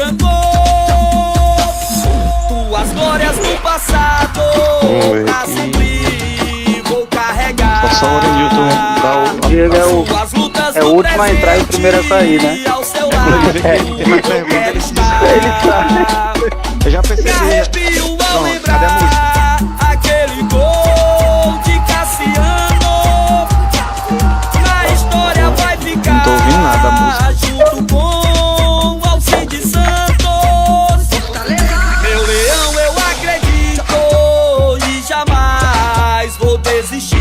branco, tuas glórias do passado, pra sempre vou carregar. Só o Orenilton dá o... Diego é o último a entrar e o primeiro a sair, né? Ao seu lado, Ele quero estar. Ele tá. Eu já percebi. Me arrepio ao Pronto, cadê a música? lembrar aquele gol de Cassiano. Na história vai ficar. Não tô ouvindo nada a música. Junto com Alcide Santos. Meu leão, eu acredito e jamais vou desistir.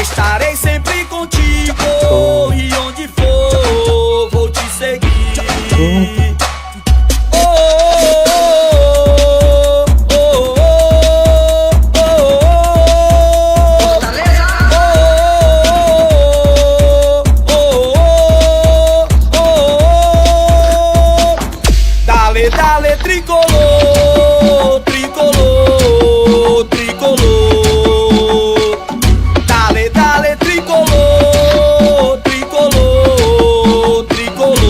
Estarei sempre contigo e onde for vou te seguir. Dale, dale, tricolor, tricolor, tricolor. Dale, dale, tricolor, tricolor, tricolor.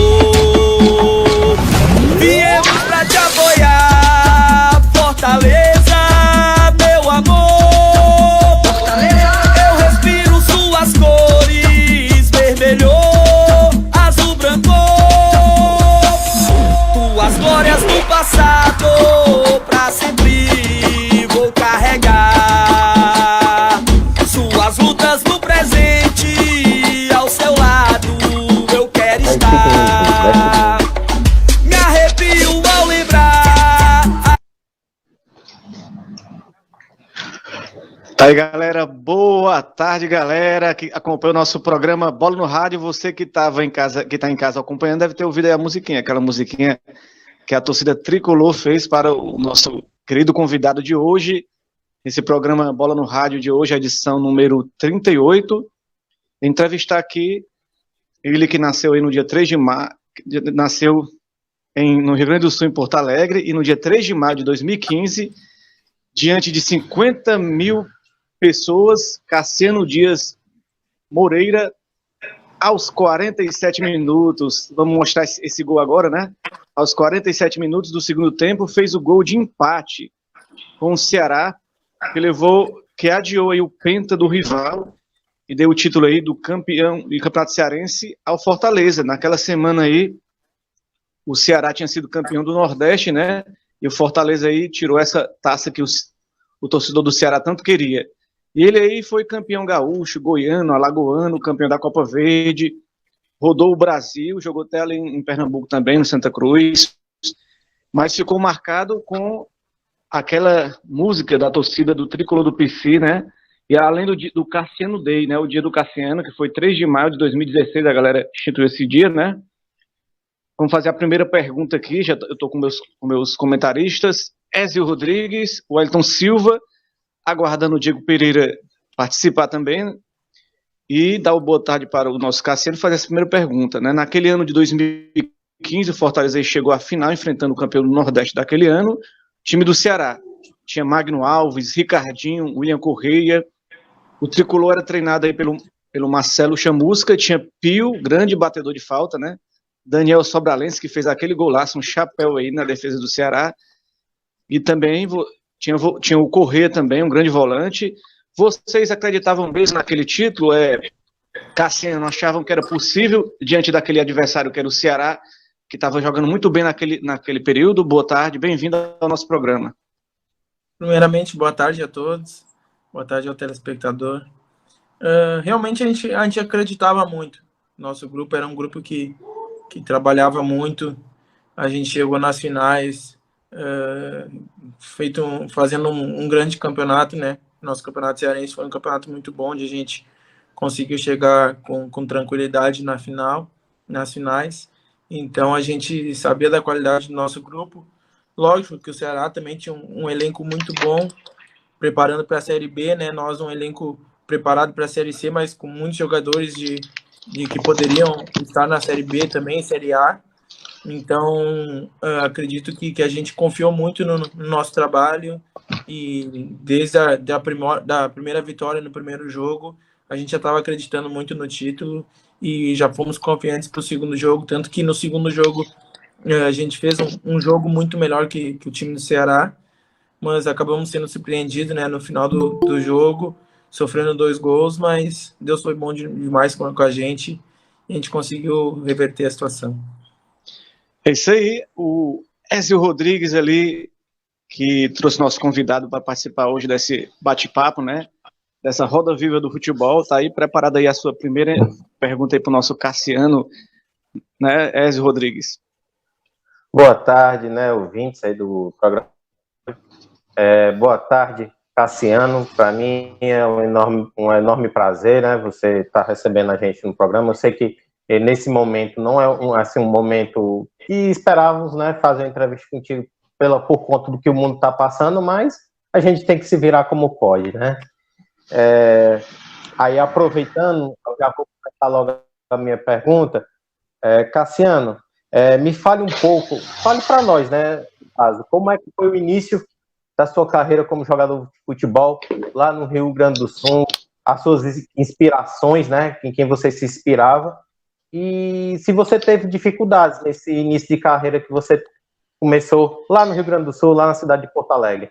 Viemos pra te apoiar, Fortaleza, meu amor. Eu respiro suas cores, vermelho, azul, branco. Tuas glórias do passado, pra sempre vou carregar. Suas lutas no presente, ao seu lado eu quero estar. Me arrepio ao lembrar. Tá aí, galera. Boa tarde, galera, que acompanha o nosso programa Bola no Rádio. Você que estava em casa, que tá em casa acompanhando, deve ter ouvido aí a musiquinha, aquela musiquinha que a torcida tricolor fez para o nosso querido convidado de hoje. Esse programa Bola no Rádio de hoje, a edição número 38. Entrevistar aqui ele que nasceu aí no dia 3 de maio, nasceu no Rio Grande do Sul, em Porto Alegre, e no dia 3 de maio de 2015, diante de 50 mil pessoas, Cassiano Dias Moreira, aos 47 minutos, vamos mostrar esse gol agora, né? Aos 47 minutos do segundo tempo, fez o gol de empate com o Ceará, que adiou aí o penta do rival e deu o título aí do campeão do Campeonato Cearense ao Fortaleza. Naquela semana aí, o Ceará tinha sido campeão do Nordeste, né? E o Fortaleza aí tirou essa taça que o torcedor do Ceará tanto queria. E ele aí foi campeão gaúcho, goiano, alagoano, campeão da Copa Verde, rodou o Brasil, jogou até ali em Pernambuco também, no Santa Cruz, mas ficou marcado com aquela música da torcida do Tricolor do PC, né? E além do Cassiano Day, né? O dia do Cassiano, que foi 3 de maio de 2016, a galera instituiu esse dia, né? Vamos fazer a primeira pergunta aqui, eu estou com meus comentaristas, Ézio Rodrigues, o Wellington Silva, aguardando o Diego Pereira participar também, e dar uma boa tarde para o nosso Cassiano fazer essa primeira pergunta, né? Naquele ano de 2015, o Fortaleza chegou à final, enfrentando o campeão do Nordeste daquele ano, time do Ceará. Tinha Magno Alves, Ricardinho, William Correia, o tricolor era treinado aí pelo Marcelo Chamusca, tinha Pio, grande batedor de falta, né? Daniel Sobralense, que fez aquele golaço, um chapéu aí na defesa do Ceará, e também tinha o Correia também, um grande volante. Vocês acreditavam mesmo naquele título? Cassiano, achavam que era possível, diante daquele adversário que era o Ceará, que estava jogando muito bem naquele período? Boa tarde, bem-vindo ao nosso programa. Primeiramente, boa tarde a todos, boa tarde ao telespectador. Realmente a gente acreditava muito. Nosso grupo era um grupo que trabalhava muito. A gente chegou nas finais, fazendo um grande campeonato, né? Nosso campeonato cearense foi um campeonato muito bom, onde a gente conseguiu chegar com tranquilidade nas finais. Então a gente sabia da qualidade do nosso grupo. Lógico que o Ceará também tinha um elenco muito bom, preparando para a Série B, né? Nós um elenco preparado para a Série C, mas com muitos jogadores que poderiam estar na Série B também, Série A. Então, acredito que a gente confiou muito no nosso trabalho e desde da primeira vitória no primeiro jogo, a gente já estava acreditando muito no título e já fomos confiantes para o segundo jogo, tanto que no segundo jogo a gente fez um jogo muito melhor que o time do Ceará, mas acabamos sendo surpreendidos, né, no final do jogo, sofrendo 2 gols, mas Deus foi bom demais com a gente e a gente conseguiu reverter a situação. É isso aí, o Ezio Rodrigues ali, que trouxe nosso convidado para participar hoje desse bate-papo, né? Dessa roda viva do futebol. Tá aí preparada aí a sua primeira pergunta aí para o nosso Cassiano, né, Ezio Rodrigues? Boa tarde, né, ouvintes aí do programa. Boa tarde, Cassiano. Para mim é um enorme prazer, né, você estar recebendo a gente no programa. Eu sei que nesse momento não é um momento que esperávamos, né, fazer uma entrevista contigo por conta do que o mundo está passando, mas a gente tem que se virar como pode, né? Aí, aproveitando, eu já vou começar logo a minha pergunta. Cassiano, me fale um pouco, fale para nós, né, como é que foi o início da sua carreira como jogador de futebol lá no Rio Grande do Sul, as suas inspirações, né, em quem você se inspirava, e se você teve dificuldades nesse início de carreira que você começou lá no Rio Grande do Sul, lá na cidade de Porto Alegre.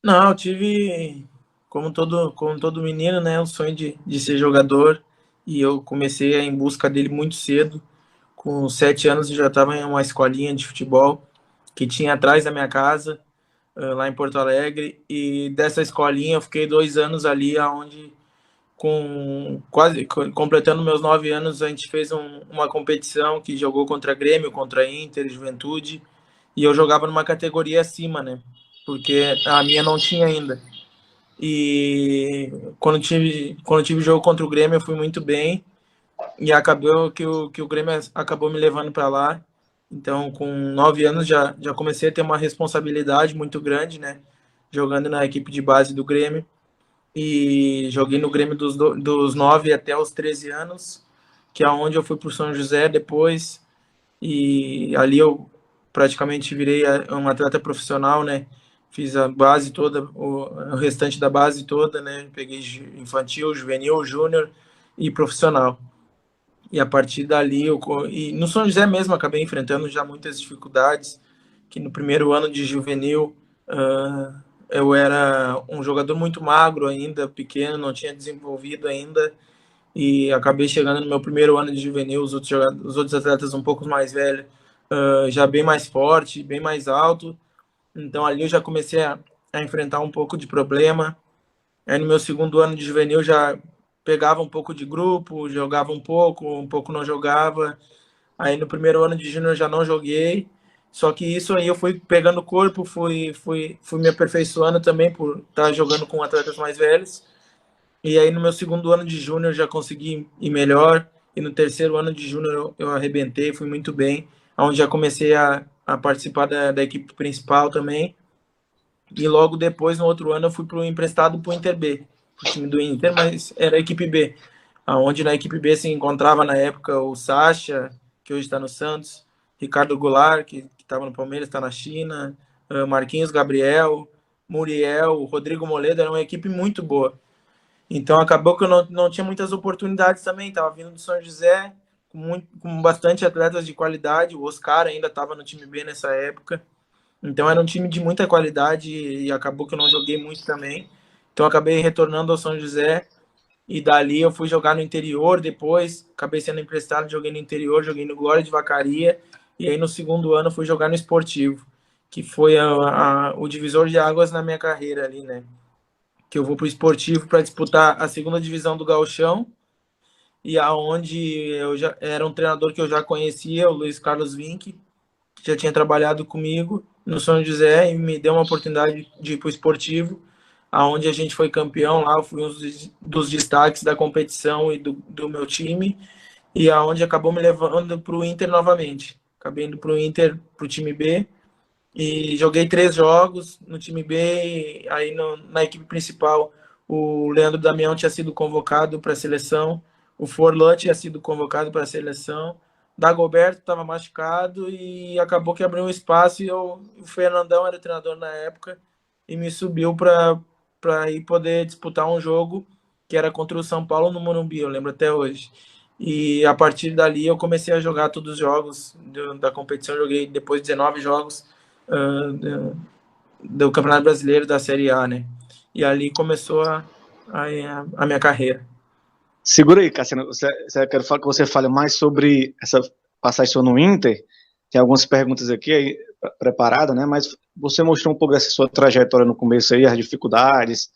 Não, eu tive, como todo menino, né, o sonho de ser jogador, e eu comecei em busca dele muito cedo. Com 7 anos eu já estava em uma escolinha de futebol que tinha atrás da minha casa, lá em Porto Alegre, e dessa escolinha eu fiquei 2 anos ali, onde quase completando meus 9 anos, a gente fez uma competição que jogou contra Grêmio, contra Inter, Juventude, e eu jogava numa categoria acima, né? Porque a minha não tinha ainda. E quando tive jogo contra o Grêmio, eu fui muito bem, e acabou que o Grêmio acabou me levando para lá. Então, com 9 anos, já comecei a ter uma responsabilidade muito grande, né? Jogando na equipe de base do Grêmio. E joguei no Grêmio dos 9 até os 13 anos, que é onde eu fui para o São José depois. E ali eu praticamente virei um atleta profissional, né? Fiz a base toda, o restante da base toda, né? Peguei infantil, juvenil, júnior e profissional. E a partir dali, e no São José mesmo, acabei enfrentando já muitas dificuldades, que no primeiro ano de juvenil, eu era um jogador muito magro ainda, pequeno, não tinha desenvolvido ainda, e acabei chegando no meu primeiro ano de juvenil, os outros atletas um pouco mais velhos, já bem mais forte, bem mais alto, então ali eu já comecei a enfrentar um pouco de problema. Aí no meu segundo ano de juvenil já pegava um pouco de grupo, jogava um pouco não jogava. Aí no primeiro ano de júnior já não joguei. Só que isso aí eu fui pegando corpo, fui me aperfeiçoando também por estar jogando com atletas mais velhos. E aí no meu segundo ano de júnior já consegui ir melhor. E no terceiro ano de júnior eu arrebentei, fui muito bem. Onde já comecei a participar da equipe principal também. E logo depois, no outro ano, eu fui emprestado para o Inter B, para o time do Inter, mas era a equipe B, onde na equipe B se encontrava na época o Sacha, que hoje está no Santos, Ricardo Goulart, que estava no Palmeiras, está na China, Marquinhos Gabriel, Muriel, Rodrigo Moledo, era uma equipe muito boa. Então acabou que eu não tinha muitas oportunidades também, estava vindo do São José, com bastante atletas de qualidade, o Oscar ainda estava no time B nessa época. Então era um time de muita qualidade e acabou que eu não joguei muito também. Então acabei retornando ao São José e dali eu fui jogar no interior depois, acabei sendo emprestado, joguei no interior, joguei no Glória de Vacaria e aí no segundo ano fui jogar no Esportivo, que foi o divisor de águas na minha carreira ali, né? Que eu vou pro Esportivo para disputar a segunda divisão do Gauchão e aonde eu já era um treinador que eu já conhecia, o Luiz Carlos Vinck, que já tinha trabalhado comigo no São José e me deu uma oportunidade de ir para o Esportivo, aonde a gente foi campeão lá, eu fui um dos destaques da competição e do meu time, e aonde acabou me levando para o Inter novamente. Acabei indo para o Inter, para o time B, e joguei 3 jogos no time B, e aí na equipe principal o Leandro Damião tinha sido convocado para a seleção, o Forlan tinha sido convocado para a seleção, Dagoberto estava machucado e acabou que abriu um espaço e o Fernandão era treinador na época e me subiu para ir poder disputar um jogo que era contra o São Paulo no Morumbi, eu lembro até hoje. E a partir dali eu comecei a jogar todos os jogos da competição. Joguei depois 19 jogos do Campeonato Brasileiro da Série A, né? E ali começou a minha carreira. Segura aí, Cassiano. Eu quero que você fale mais sobre essa passagem sua no Inter. Tem algumas perguntas aqui aí preparadas, né? Mas você mostrou um pouco dessa sua trajetória no começo aí, as dificuldades,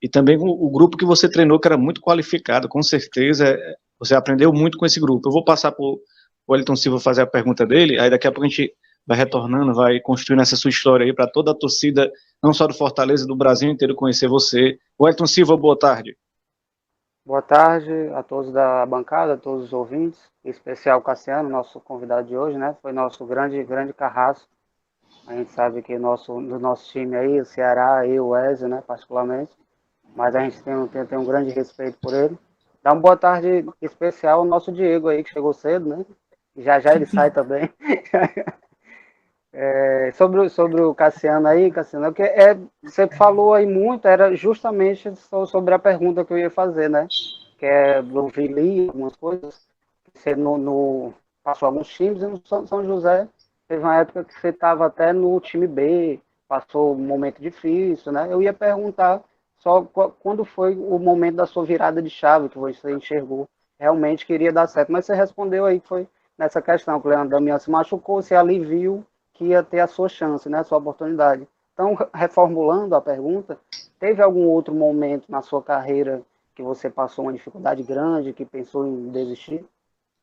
e também o grupo que você treinou, que era muito qualificado, com certeza. Você aprendeu muito com esse grupo. Eu vou passar para o Wellington Silva fazer a pergunta dele, aí daqui a pouco a gente vai retornando, vai construindo essa sua história aí para toda a torcida, não só do Fortaleza, do Brasil inteiro conhecer você. Wellington Silva, boa tarde. Boa tarde a todos da bancada, a todos os ouvintes, em especial o Cassiano, nosso convidado de hoje, né? Foi nosso grande carrasco. A gente sabe que do nosso time aí, o Ceará, eu, o Ezio, né, particularmente, mas a gente tem um grande respeito por ele. Dá uma boa tarde especial ao nosso Diego aí, que chegou cedo, né? Já ele sai também. Sobre o Cassiano aí, Cassiano, você falou aí muito, era justamente sobre a pergunta que eu ia fazer, né? Que eu li algumas coisas, você passou alguns times, e no São José teve uma época que você estava até no time B, passou um momento difícil, né? Eu ia perguntar só quando foi o momento da sua virada de chave, que você enxergou, realmente queria dar certo, mas você respondeu aí que foi nessa questão, que o Leandro Damião se machucou, você ali viu que ia ter a sua chance, né, a sua oportunidade. Então, reformulando a pergunta, teve algum outro momento na sua carreira que você passou uma dificuldade grande, que pensou em desistir,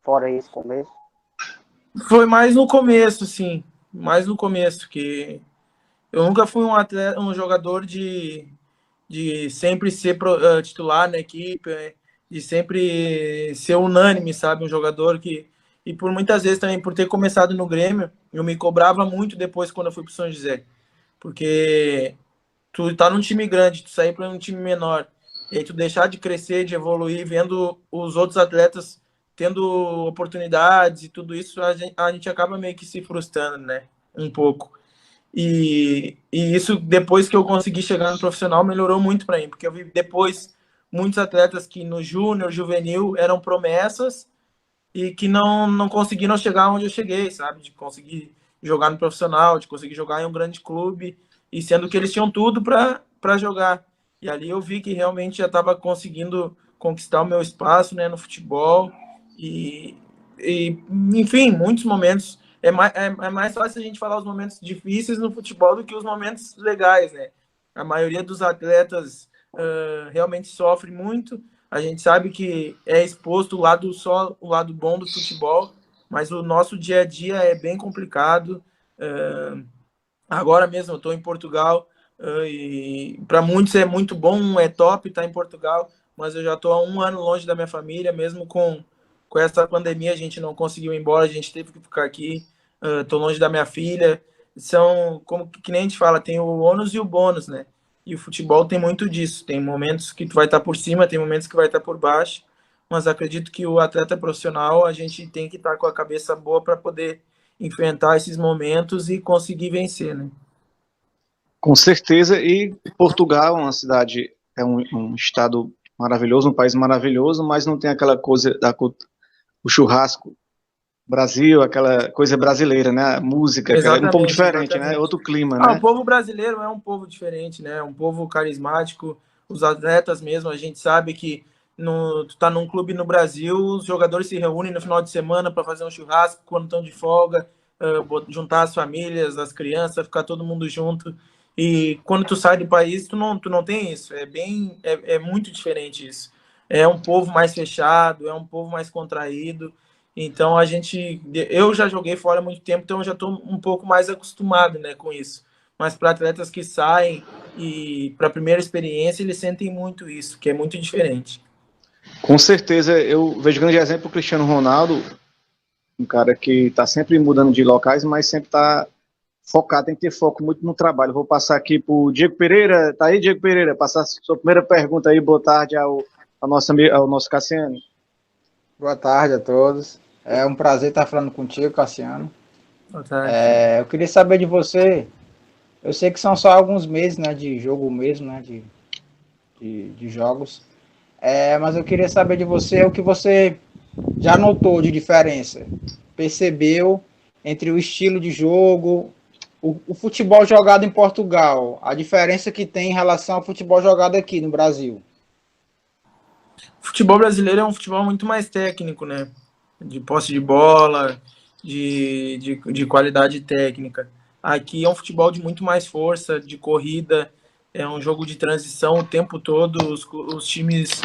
fora esse começo? Foi mais no começo, sim. Mais no começo, que eu nunca fui um jogador de sempre ser titular na equipe, de sempre ser unânime, sabe? Um jogador que... E por muitas vezes também, por ter começado no Grêmio, eu me cobrava muito depois quando eu fui pro São José. Porque tu tá num time grande, tu sair para um time menor, e aí tu deixar de crescer, de evoluir, vendo os outros atletas tendo oportunidades e tudo isso, a gente acaba meio que se frustrando, né? Um pouco. E isso, depois que eu consegui chegar no profissional, melhorou muito para mim, porque eu vi depois muitos atletas que no júnior, juvenil, eram promessas e que não conseguiram chegar onde eu cheguei, sabe? De conseguir jogar no profissional, de conseguir jogar em um grande clube, e sendo que eles tinham tudo para jogar. E ali eu vi que realmente já estava conseguindo conquistar o meu espaço, né, no futebol. E enfim, muitos momentos. É mais fácil a gente falar os momentos difíceis no futebol do que os momentos legais, né? A maioria dos atletas realmente sofre muito. A gente sabe que é exposto só o lado bom do futebol, mas o nosso dia a dia é bem complicado. Agora mesmo eu estou em Portugal, e para muitos é muito bom, é top estar em Portugal, mas eu já estou há 1 ano longe da minha família, mesmo com essa pandemia a gente não conseguiu ir embora, a gente teve que ficar aqui. Estou longe da minha filha. São, como que nem a gente fala, tem o ônus e o bônus, né? E o futebol tem muito disso. Tem momentos que tu vai estar por cima, tem momentos que vai estar por baixo, mas acredito que o atleta profissional, a gente tem que estar com a cabeça boa para poder enfrentar esses momentos e conseguir vencer, né? Com certeza, e Portugal é uma cidade, é um estado maravilhoso, um país maravilhoso, mas não tem aquela coisa o churrasco Brasil, aquela coisa brasileira, né? A música, é um pouco diferente, exatamente. né? Outro clima, né? O povo brasileiro é um povo diferente, né? Um povo carismático. Os atletas mesmo, a gente sabe que tu tá num clube no Brasil, os jogadores se reúnem no final de semana para fazer um churrasco quando estão de folga, juntar as famílias, as crianças, ficar todo mundo junto. E quando tu sai do país, tu não tem isso. É muito diferente isso. É um povo mais fechado, é um povo mais contraído. Então eu já joguei fora há muito tempo, então eu já estou um pouco mais acostumado, né, com isso. Mas para atletas que saem e para a primeira experiência, eles sentem muito isso, que é muito diferente. Com certeza, eu vejo grande exemplo o Cristiano Ronaldo, um cara que está sempre mudando de locais, mas sempre está focado, tem que ter foco muito no trabalho. Vou passar aqui para o Diego Pereira. Tá aí, Diego Pereira? Passar a sua primeira pergunta aí. Boa tarde ao nosso Cassiano. Boa tarde a todos. É um prazer estar falando contigo, Cassiano. Boa tarde. Eu queria saber de você. Eu sei que são só alguns meses, né, de jogo mesmo, né, de jogos. Mas eu queria saber de você o que você já notou de diferença? Percebeu entre o estilo de jogo, o futebol jogado em Portugal, a diferença que tem em relação ao futebol jogado aqui no Brasil? O futebol brasileiro é um futebol muito mais técnico, né? De posse de bola, de qualidade técnica. Aqui é um futebol de muito mais força, de corrida, é um jogo de transição o tempo todo, os times,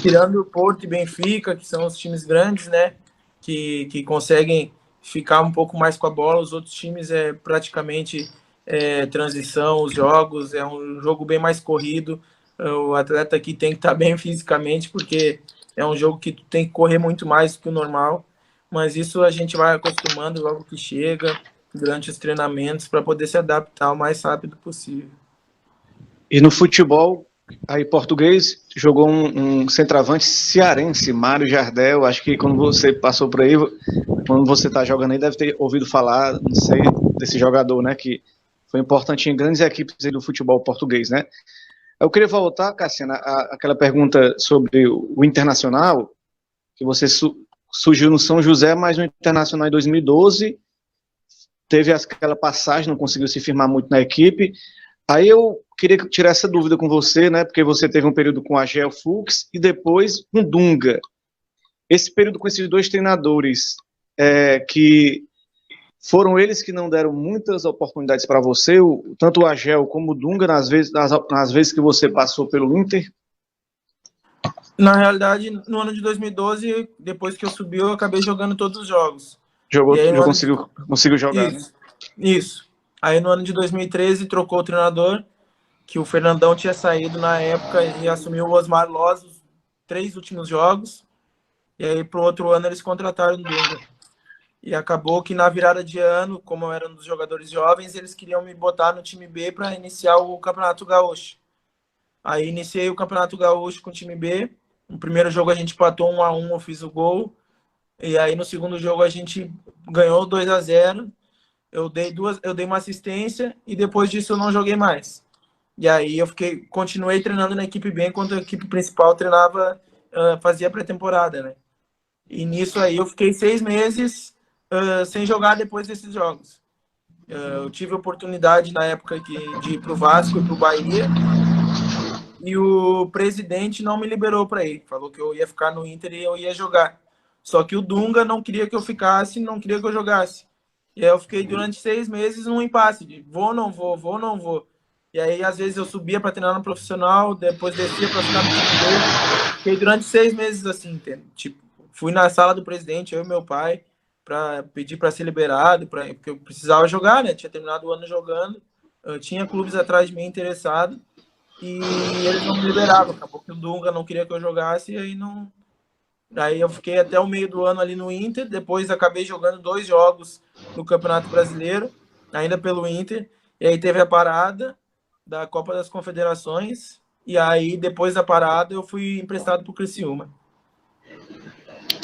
tirando o Porto e Benfica, que são os times grandes, né? Que conseguem ficar um pouco mais com a bola, os outros times é praticamente transição, os jogos, é um jogo bem mais corrido. O atleta aqui tem que estar bem fisicamente, porque é um jogo que tem que correr muito mais do que o normal, mas isso a gente vai acostumando logo que chega, durante os treinamentos, para poder se adaptar o mais rápido possível. E no futebol, aí Português, jogou um centroavante cearense, Mário Jardel. Acho que quando você passou por aí, quando você está jogando aí, deve ter ouvido falar, não sei, desse jogador, né, que foi importante em grandes equipes aí do futebol português, né? Eu queria voltar, Cassiano, àquela pergunta sobre o Internacional, que você surgiu no São José, mas no Internacional em 2012, teve aquela passagem, não conseguiu se firmar muito na equipe. Aí eu queria tirar essa dúvida com você, né, porque você teve um período com a Agel Fuchs e depois com Dunga. Esse período com esses dois treinadores, que foram eles que não deram muitas oportunidades para você, tanto o Agel como o Dunga, nas vezes que você passou pelo Inter? Na realidade, no ano de 2012, depois que eu subi, eu acabei jogando todos os jogos. Conseguiu jogar, isso, né? Isso. Aí no ano de 2013 trocou o treinador, que o Fernandão tinha saído na época e assumiu o Osmar Loz os 3 últimos jogos. E aí pro outro ano eles contrataram o Dunga. E acabou que na virada de ano, como eu era um dos jogadores jovens, eles queriam me botar no time B para iniciar o Campeonato Gaúcho. Aí iniciei o Campeonato Gaúcho com o time B. No primeiro jogo a gente empatou 1-1, eu fiz o gol. E aí no segundo jogo a gente ganhou 2-0. Eu dei uma assistência e depois disso eu não joguei mais. E aí eu continuei treinando na equipe B, enquanto a equipe principal treinava, fazia pré-temporada, né? E nisso aí eu fiquei 6 meses sem jogar depois desses jogos. Eu tive a oportunidade na época de ir para o Vasco e para o Bahia, e o presidente não me liberou para ir. Falou que eu ia ficar no Inter e eu ia jogar. Só que o Dunga não queria que eu ficasse, não queria que eu jogasse. E aí eu fiquei durante 6 meses num impasse de vou, não vou, vou, não vou. E aí às vezes eu subia para treinar no profissional, depois descia para ficar no time dele. Fiquei durante 6 meses assim, entende? Tipo, fui na sala do presidente, eu e meu pai, para pedir para ser liberado, porque eu precisava jogar, né? Tinha terminado o ano jogando, eu tinha clubes atrás de mim interessados, e eles não me liberavam. Acabou que o Dunga não queria que eu jogasse, e aí não. Aí eu fiquei até o meio do ano ali no Inter, depois acabei jogando 2 jogos no Campeonato Brasileiro, ainda pelo Inter, e aí teve a parada da Copa das Confederações, e aí depois da parada eu fui emprestado para o Criciúma.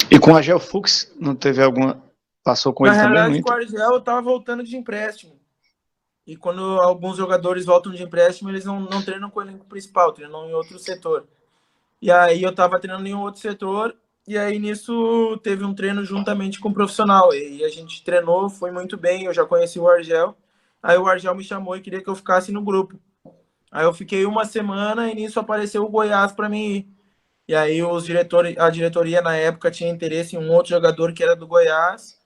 E com a Agel Fuchs, não teve alguma... Passou com ele também? Na realidade, com o Argel eu estava voltando de empréstimo. E quando alguns jogadores voltam de empréstimo, eles não treinam com o elenco principal, treinam em outro setor. E aí eu estava treinando em um outro setor, e aí nisso teve um treino juntamente com o profissional. E a gente treinou, foi muito bem, eu já conheci o Argel. Aí o Argel me chamou e queria que eu ficasse no grupo. Aí eu fiquei 1 semana e nisso apareceu o Goiás para mim ir. E aí a diretoria na época tinha interesse em um outro jogador que era do Goiás.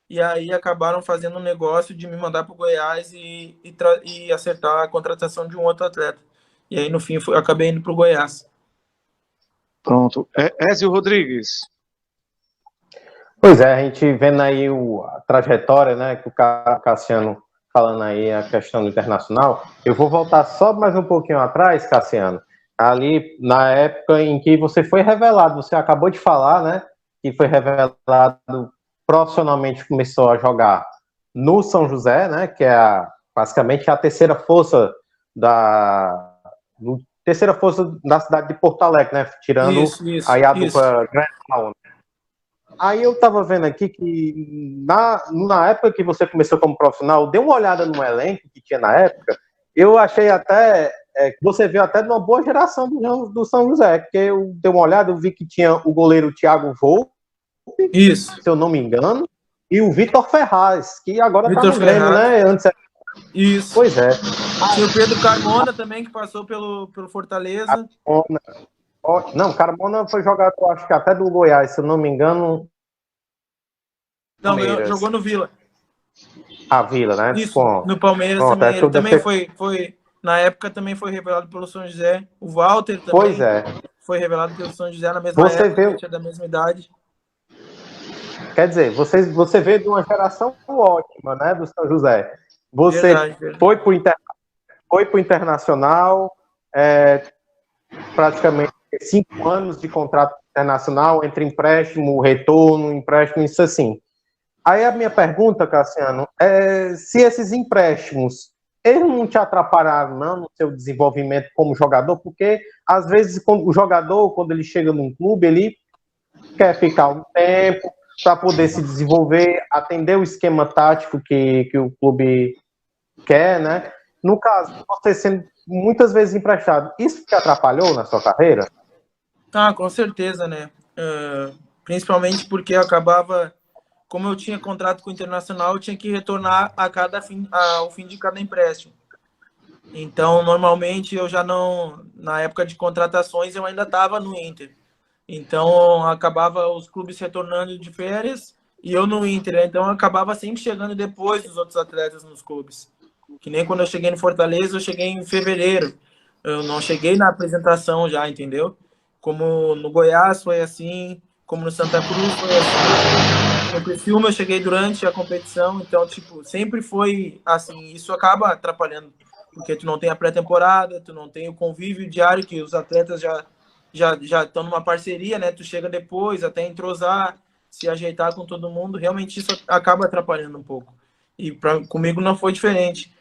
E aí acabaram fazendo um negócio de me mandar para o Goiás e acertar a contratação de um outro atleta. E aí no fim acabei indo para o Goiás. Pronto. Ézio Rodrigues. Pois é, a gente vendo aí a trajetória, né, que o Cassiano falando aí, a questão do Internacional. Eu vou voltar só mais um pouquinho atrás, Cassiano, ali na época em que você foi revelado, você acabou de falar, né, que foi revelado profissionalmente, começou a jogar no São José, né, que é basicamente a terceira força da cidade de Porto Alegre, né, tirando aí a dupla Grenal. Aí eu tava vendo aqui que na época que você começou como profissional, dei uma olhada no elenco que tinha na época, eu achei até que você veio até de uma boa geração do São José, porque eu dei uma olhada, eu vi que tinha o goleiro Thiago Vô, Isso. se eu não me engano, e o Vitor Ferraz, que agora tá Vitor no Grêmio, Ferraz. né? Antes... Isso. Pois é. Tinha o Pedro Carmona também, que passou pelo Fortaleza. Não, Carmona foi jogador, eu acho que até do Goiás, se eu não me engano. Não, Palmeiras. jogou no Vila. A Vila, né? Isso, no Palmeiras Pronto, também. Ele também ter... foi, na época também foi revelado pelo São José. O Walter também Pois é. foi revelado pelo São José na mesma época, a gente é da mesma idade. Quer dizer, você veio de uma geração ótima, né, do São José. Você Verdade. foi para o Internacional, praticamente 5 anos de contrato internacional, entre empréstimo, retorno, empréstimo, isso assim. Aí a minha pergunta, Cassiano, é se esses empréstimos, eles não te atrapalharam, não, no seu desenvolvimento como jogador, porque, às vezes, o jogador, quando ele chega num clube, ele quer ficar um tempo para poder se desenvolver, atender o esquema tático que o clube quer, né? No caso, você sendo muitas vezes emprestado, isso te atrapalhou na sua carreira? Com certeza, né? Principalmente porque acabava, como eu tinha contrato com o Internacional, eu tinha que retornar ao fim de cada empréstimo. Então, normalmente, eu já não... Na época de contratações, eu ainda estava no Inter. Então, acabava os clubes retornando de férias e eu no Inter. Então, eu acabava sempre chegando depois dos outros atletas nos clubes. Que nem quando eu cheguei no Fortaleza, eu cheguei em fevereiro. Eu não cheguei na apresentação já, entendeu? Como no Goiás foi assim, como no Santa Cruz foi assim. No Criciúma eu cheguei durante a competição. Então, tipo, sempre foi assim. Isso acaba atrapalhando. Porque tu não tem a pré-temporada, tu não tem o convívio diário que os atletas já estão numa parceria, né? Tu chega depois, até entrosar, se ajeitar com todo mundo. Realmente isso acaba atrapalhando um pouco. E comigo não foi diferente.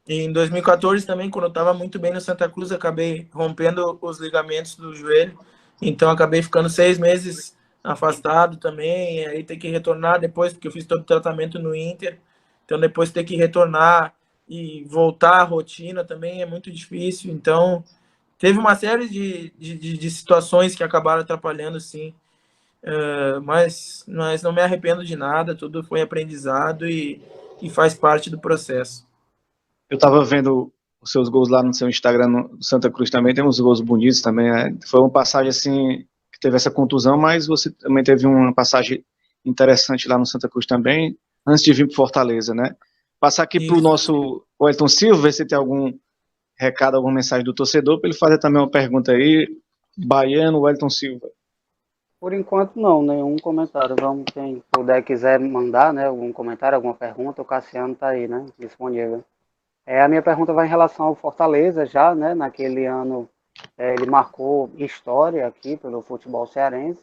E em 2014 também, quando eu estava muito bem no Santa Cruz, acabei rompendo os ligamentos do joelho. Então acabei ficando 6 meses afastado também. Aí ter que retornar depois, porque eu fiz todo o tratamento no Inter. Então depois ter que retornar e voltar à rotina também é muito difícil. Então teve uma série de situações que acabaram atrapalhando, sim. Mas não me arrependo de nada, tudo foi aprendizado e faz parte do processo. Eu estava vendo os seus gols lá no seu Instagram, no Santa Cruz também, tem uns gols bonitos também, né? Foi uma passagem assim, que teve essa contusão, mas você também teve uma passagem interessante lá no Santa Cruz também, antes de vir para Fortaleza, né? Passar aqui para o nosso Wellington Silva, ver se tem algum recado, alguma mensagem do torcedor, para ele fazer também uma pergunta aí. Baiano, Wellington Silva. Por enquanto não, nenhum comentário. Quem puder, quiser mandar, né, algum comentário, alguma pergunta, o Cassiano está aí, né, disponível. A minha pergunta vai em relação ao Fortaleza já, né, naquele ano ele marcou história aqui pelo futebol cearense,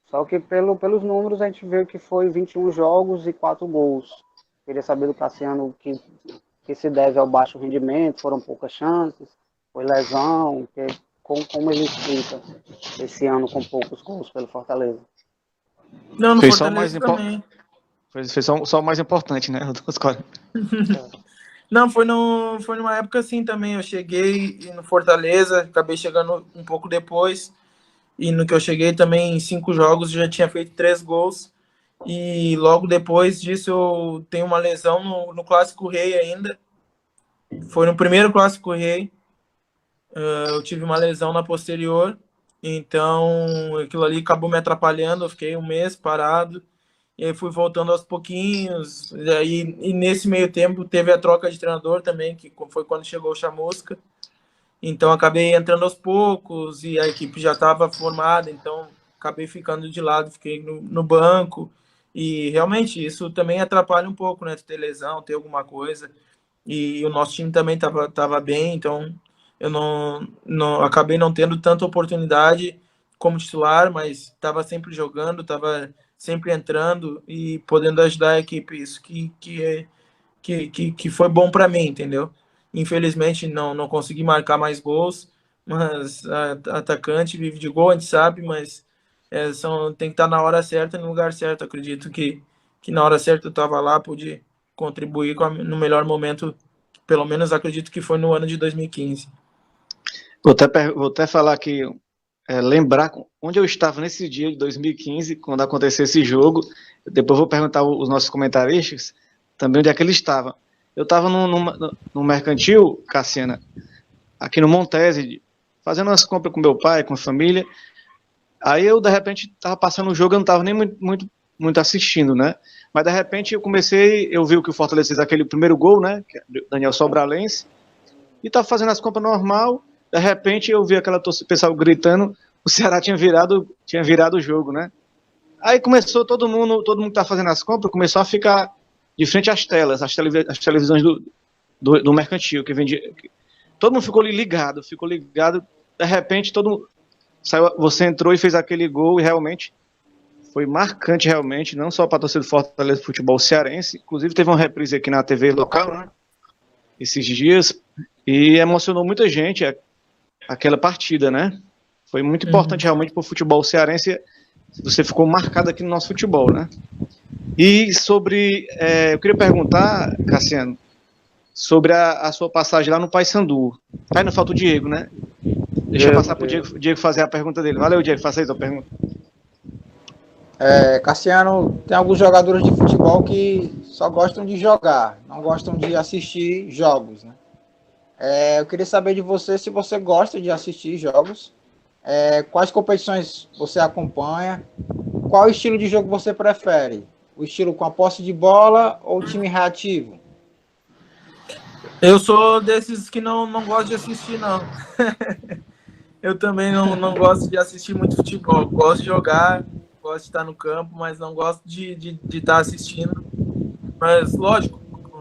só que pelos números a gente viu que foi 21 jogos e 4 gols. Queria saber do Cassiano que se deve ao baixo rendimento, foram poucas chances, foi lesão, como ele explica esse ano com poucos gols pelo Fortaleza? Não, no Fez Fortaleza também. Fez só o mais importante, né? Não, foi numa época assim também. Eu cheguei no Fortaleza, acabei chegando um pouco depois. E no que eu cheguei também, em 5 jogos, já tinha feito 3 gols. E logo depois disso eu tenho uma lesão no Clássico Rei ainda. Foi no primeiro Clássico Rei. Eu tive uma lesão na posterior. Então aquilo ali acabou me atrapalhando. Eu fiquei 1 mês parado. E aí fui voltando aos pouquinhos. E nesse meio tempo teve a troca de treinador também, que foi quando chegou o Chamusca. Então acabei entrando aos poucos e a equipe já estava formada, então acabei ficando de lado, fiquei no banco. E realmente isso também atrapalha um pouco, né? Ter lesão, ter alguma coisa. E o nosso time também tava bem, então eu não acabei não tendo tanta oportunidade como titular, mas estava sempre jogando, estava sempre entrando e podendo ajudar a equipe. Isso que foi bom para mim, entendeu? Infelizmente não consegui marcar mais gols, mas atacante vive de gol, a gente sabe, mas tem que estar na hora certa e no lugar certo. Acredito que na hora certa eu estava lá, pude contribuir no melhor momento, pelo menos acredito que foi no ano de 2015. Vou até falar aqui lembrar onde eu estava nesse dia de 2015, quando aconteceu esse jogo. Depois eu vou perguntar aos nossos comentaristas também onde é que ele estava. Eu estava no mercantil, Cassiana, aqui no Montese, fazendo umas compras com meu pai, com a família. Aí eu, de repente, estava passando o jogo, eu não estava nem muito assistindo, né? Mas, de repente, eu vi que o Fortaleza fez aquele primeiro gol, né? Que é Daniel Sobralense, e estava fazendo as compras normal. De repente, eu vi aquela pessoal gritando, o Ceará tinha virado o jogo, né? Aí começou todo mundo que tá fazendo as compras, começou a ficar de frente às telas, as televisões do mercantil, que vendia. Todo mundo ficou ligado. De repente, você entrou e fez aquele gol, e realmente foi marcante, realmente, não só para a torcida do Fortaleza Futebol Cearense, inclusive teve uma reprise aqui na TV local, né? Esses dias, e emocionou muita gente aquela partida, né? Foi muito importante realmente para o futebol cearense. Você ficou marcado aqui no nosso futebol, né? E eu queria perguntar, Cassiano, sobre a sua passagem lá no Paysandu. Aí não falta o Diego, né? Deixa eu passar para o Diego fazer a pergunta dele. Valeu, Diego, faça aí a sua pergunta. Cassiano, tem alguns jogadores de futebol que só gostam de jogar, não gostam de assistir jogos, né? Eu queria saber de você se você gosta de assistir jogos, quais competições você acompanha, qual estilo de jogo você prefere? O estilo com a posse de bola ou o time reativo? Eu sou desses que não gosto de assistir, não. Eu também não gosto de assistir muito futebol. Gosto de jogar, gosto de estar no campo, mas não gosto de estar assistindo. Mas, lógico,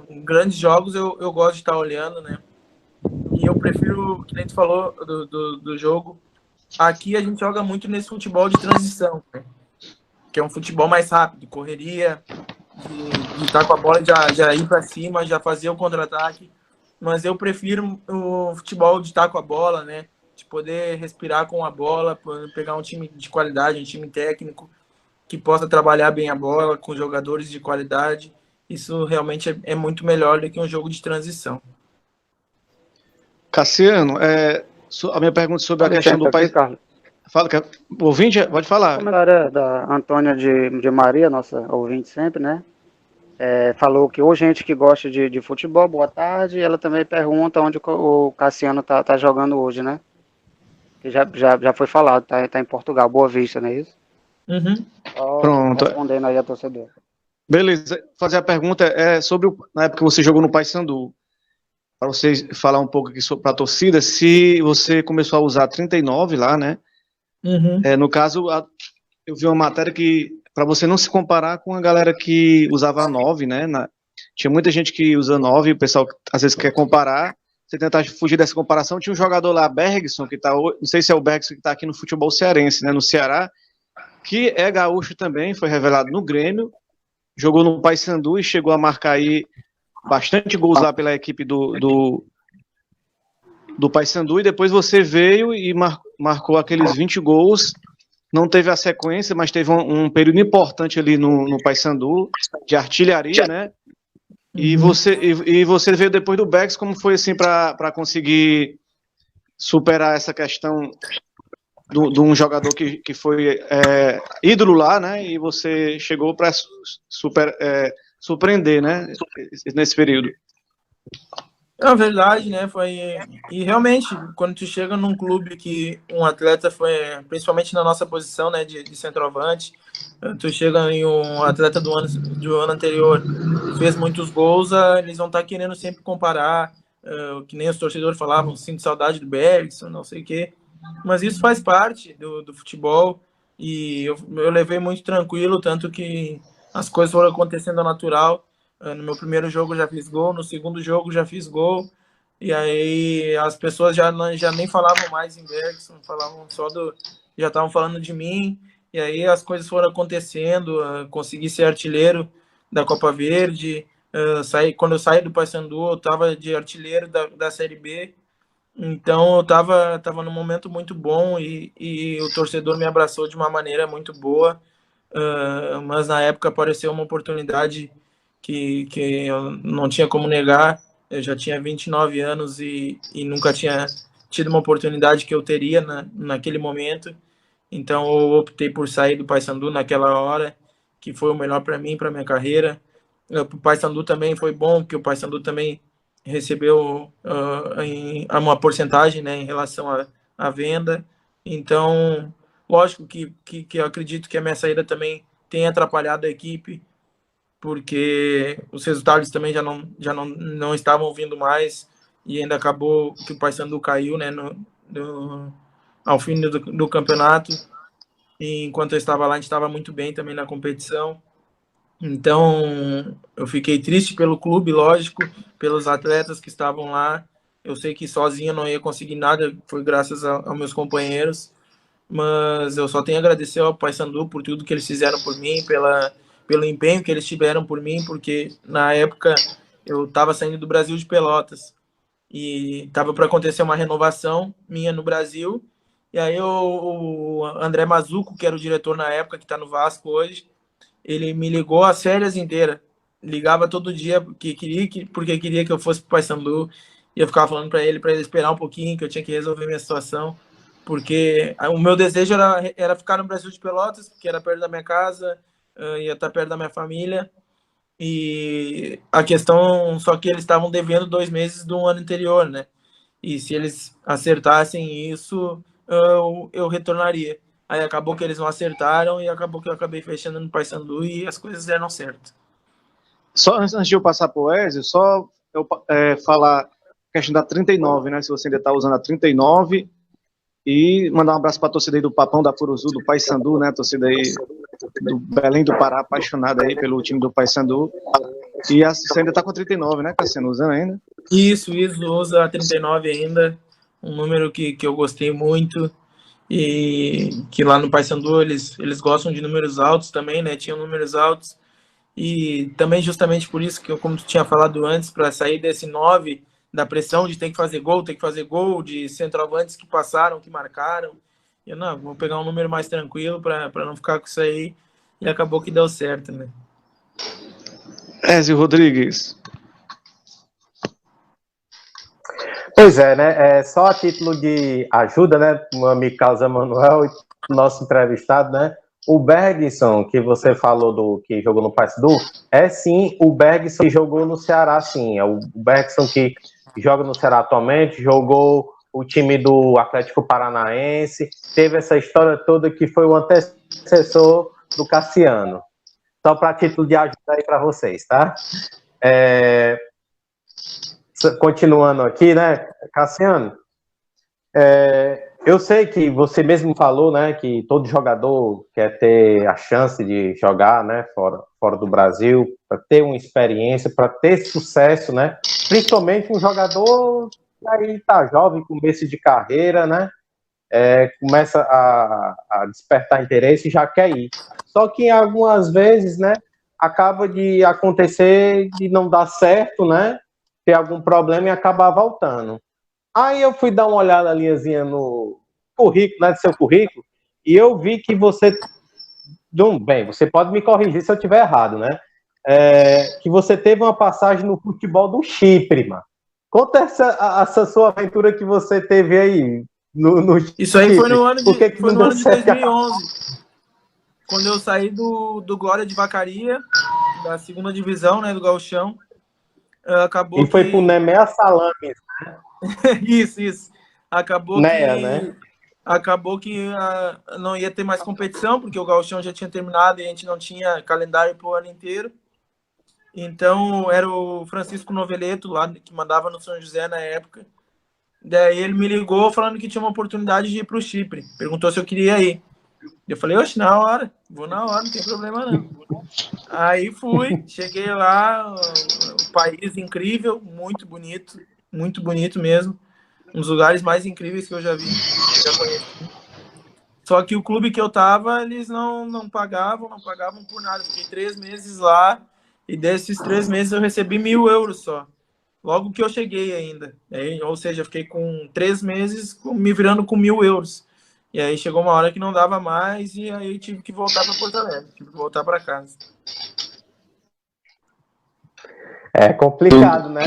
em grandes jogos eu gosto de estar olhando, né? E eu prefiro, que nem tu falou do jogo, aqui a gente joga muito nesse futebol de transição, né? Que é um futebol mais rápido, correria, de estar com a bola, já ir para cima, já fazer o contra-ataque. Mas eu prefiro o futebol de estar com a bola, né? De poder respirar com a bola, poder pegar um time de qualidade, um time técnico, que possa trabalhar bem a bola, com jogadores de qualidade. Isso realmente é muito melhor do que um jogo de transição. Cassiano, a minha pergunta sobre a questão do país. Fala, o ouvinte, pode falar. A comentário da Antônia de Maria, nossa ouvinte sempre, né? Falou que ou gente que gosta de futebol, boa tarde, e ela também pergunta onde o Cassiano tá jogando hoje, né? Que já foi falado, tá em Portugal, Boa Vista, não é isso? Uhum. Pronto. Respondendo aí a torcedor. Beleza, fazer a pergunta sobre na época que você jogou no Paysandu, para você falar um pouco aqui para a torcida, se você começou a usar 39 lá, né? Uhum. No caso, eu vi uma matéria que, para você não se comparar com a galera que usava 9, né? Tinha muita gente que usa 9, o pessoal às vezes quer comparar, você tentar fugir dessa comparação. Tinha um jogador lá, Bergson, que tá, não sei se é o Bergson que está aqui no futebol cearense, né? No Ceará, que é gaúcho também, foi revelado no Grêmio, jogou no Paysandu e chegou a marcar aí bastante gols lá pela equipe do Paysandu, e depois você veio e marcou aqueles 20 gols, não teve a sequência, mas teve um período importante ali no Paysandu, de artilharia, né? E você veio depois do Bex, como foi assim para conseguir superar essa questão de um jogador que foi ídolo lá, né? E você chegou para surpreender, né? Nesse período. É verdade, né? E realmente, quando tu chega num clube que um atleta foi, principalmente na nossa posição, né, de centroavante, tu chega em um atleta do ano anterior, fez muitos gols, eles vão estar querendo sempre comparar, que nem os torcedores falavam, sinto saudade do Bergson, não sei o quê. Mas isso faz parte do futebol, e eu levei muito tranquilo, tanto que as coisas foram acontecendo natural. No meu primeiro jogo já fiz gol, no segundo jogo já fiz gol, e aí as pessoas já nem falavam mais em Bergson, falavam já estavam falando de mim, e aí as coisas foram acontecendo, consegui ser artilheiro da Copa Verde, quando eu saí do Paysandu eu estava de artilheiro da Série B, então eu estava num momento muito bom, e o torcedor me abraçou de uma maneira muito boa, mas na época apareceu uma oportunidade que eu não tinha como negar. Eu já tinha 29 anos e nunca tinha tido uma oportunidade que eu teria naquele momento. Então eu optei por sair do Paysandu naquela hora, que foi o melhor para mim, para minha carreira. O Paysandu também foi bom, porque o Paysandu também recebeu uma porcentagem, né, em relação à venda. Então, lógico que eu acredito que a minha saída também tem atrapalhado a equipe, porque os resultados também já não estavam vindo mais, e ainda acabou que o Paysandu caiu, né, ao fim do campeonato. E enquanto eu estava lá, a gente estava muito bem também na competição. Então, eu fiquei triste pelo clube, lógico, pelos atletas que estavam lá. Eu sei que sozinho eu não ia conseguir nada, foi graças aos meus companheiros, mas eu só tenho a agradecer ao Paysandu por tudo que eles fizeram por mim, pelo empenho que eles tiveram por mim, porque na época eu estava saindo do Brasil de Pelotas e estava para acontecer uma renovação minha no Brasil. E aí o André Mazuco, que era o diretor na época, que está no Vasco hoje, ele me ligou as férias inteiras. Ligava todo dia porque queria que eu fosse para o Paysandu. E eu ficava falando para ele esperar um pouquinho, que eu tinha que resolver minha situação. Porque o meu desejo era ficar no Brasil de Pelotas, porque era perto da minha casa, ia estar perto da minha família. E a questão, só que eles estavam devendo 2 meses do ano anterior, né? E se eles acertassem isso, eu retornaria. Aí acabou que eles não acertaram e acabou que eu acabei fechando no Paysandu e as coisas deram certo. Só antes de eu passar para o Ezio, só eu falar a questão da 39, né? Se você ainda está usando a 39, e mandar um abraço para a torcida aí do Papão da Furuzu, do Paysandu, né? A torcida aí do Belém do Pará, apaixonada aí pelo time do Paysandu. E você ainda está com 39, né, Cassiano? Usando ainda? Isso, usa a 39 ainda, um número que eu gostei muito, e que lá no Paysandu eles gostam de números altos também, né? Tinham números altos, e também justamente por isso que eu, como tu tinha falado antes, para sair desse 9, da pressão de ter que fazer gol, de centroavantes que passaram, que marcaram, eu não, vou pegar um número mais tranquilo para não ficar com isso aí, e acabou que deu certo, né? Ezio Rodrigues. Pois é, né? Só a título de ajuda, né? Meu amigo Carlos Emanuel, nosso entrevistado, né? O Bergson, que você falou que jogou no Paysandu, sim o Bergson que jogou no Ceará, sim. É o Bergson que joga no Ceará atualmente, jogou o time do Atlético Paranaense, teve essa história toda que foi o antecessor do Cassiano. Só para título de ajuda aí para vocês, tá? Continuando aqui, né, Cassiano? Eu sei que você mesmo falou, né, que todo jogador quer ter a chance de jogar, né, fora do Brasil, para ter uma experiência, para ter sucesso, né? Principalmente um jogador que aí tá jovem, começo de carreira, né? Começa a despertar interesse e já quer ir. Só que algumas vezes, né, acaba de acontecer de não dar certo, né? Ter algum problema e acabar voltando. Aí eu fui dar uma olhada aliazinha no currículo, né, do seu currículo, e eu vi que você... Bem, você pode me corrigir se eu estiver errado, né? Que você teve uma passagem no futebol do Chipre, mano. Conta essa sua aventura que você teve aí no Isso aí foi no ano de 2011. Quando eu saí do Glória de Vacaria, da segunda divisão, né, do Gauchão. Acabou e foi pro Nemea Salames, né? Isso. Acabou né? Acabou que não ia ter mais competição, porque o Gauchão já tinha terminado e a gente não tinha calendário pro ano inteiro. Então, era o Francisco Noveleto, lá, que mandava no São José na época. Daí ele me ligou falando que tinha uma oportunidade de ir pro Chipre. Perguntou se eu queria ir. Eu falei, oxe, na hora. Vou na hora, não tem problema não. Aí fui, cheguei lá, um país incrível, muito bonito mesmo. Um dos lugares mais incríveis que eu já vi, já conheci. Só que o clube que eu tava, eles não pagavam por nada. Fiquei 3 meses lá, e desses 3 meses eu recebi 1.000 euros só. Logo que eu cheguei ainda. Ou seja, eu fiquei com 3 meses me virando com 1.000 euros. E aí chegou uma hora que não dava mais, e aí tive que voltar para Porto Alegre, tive que voltar para casa. É complicado, né?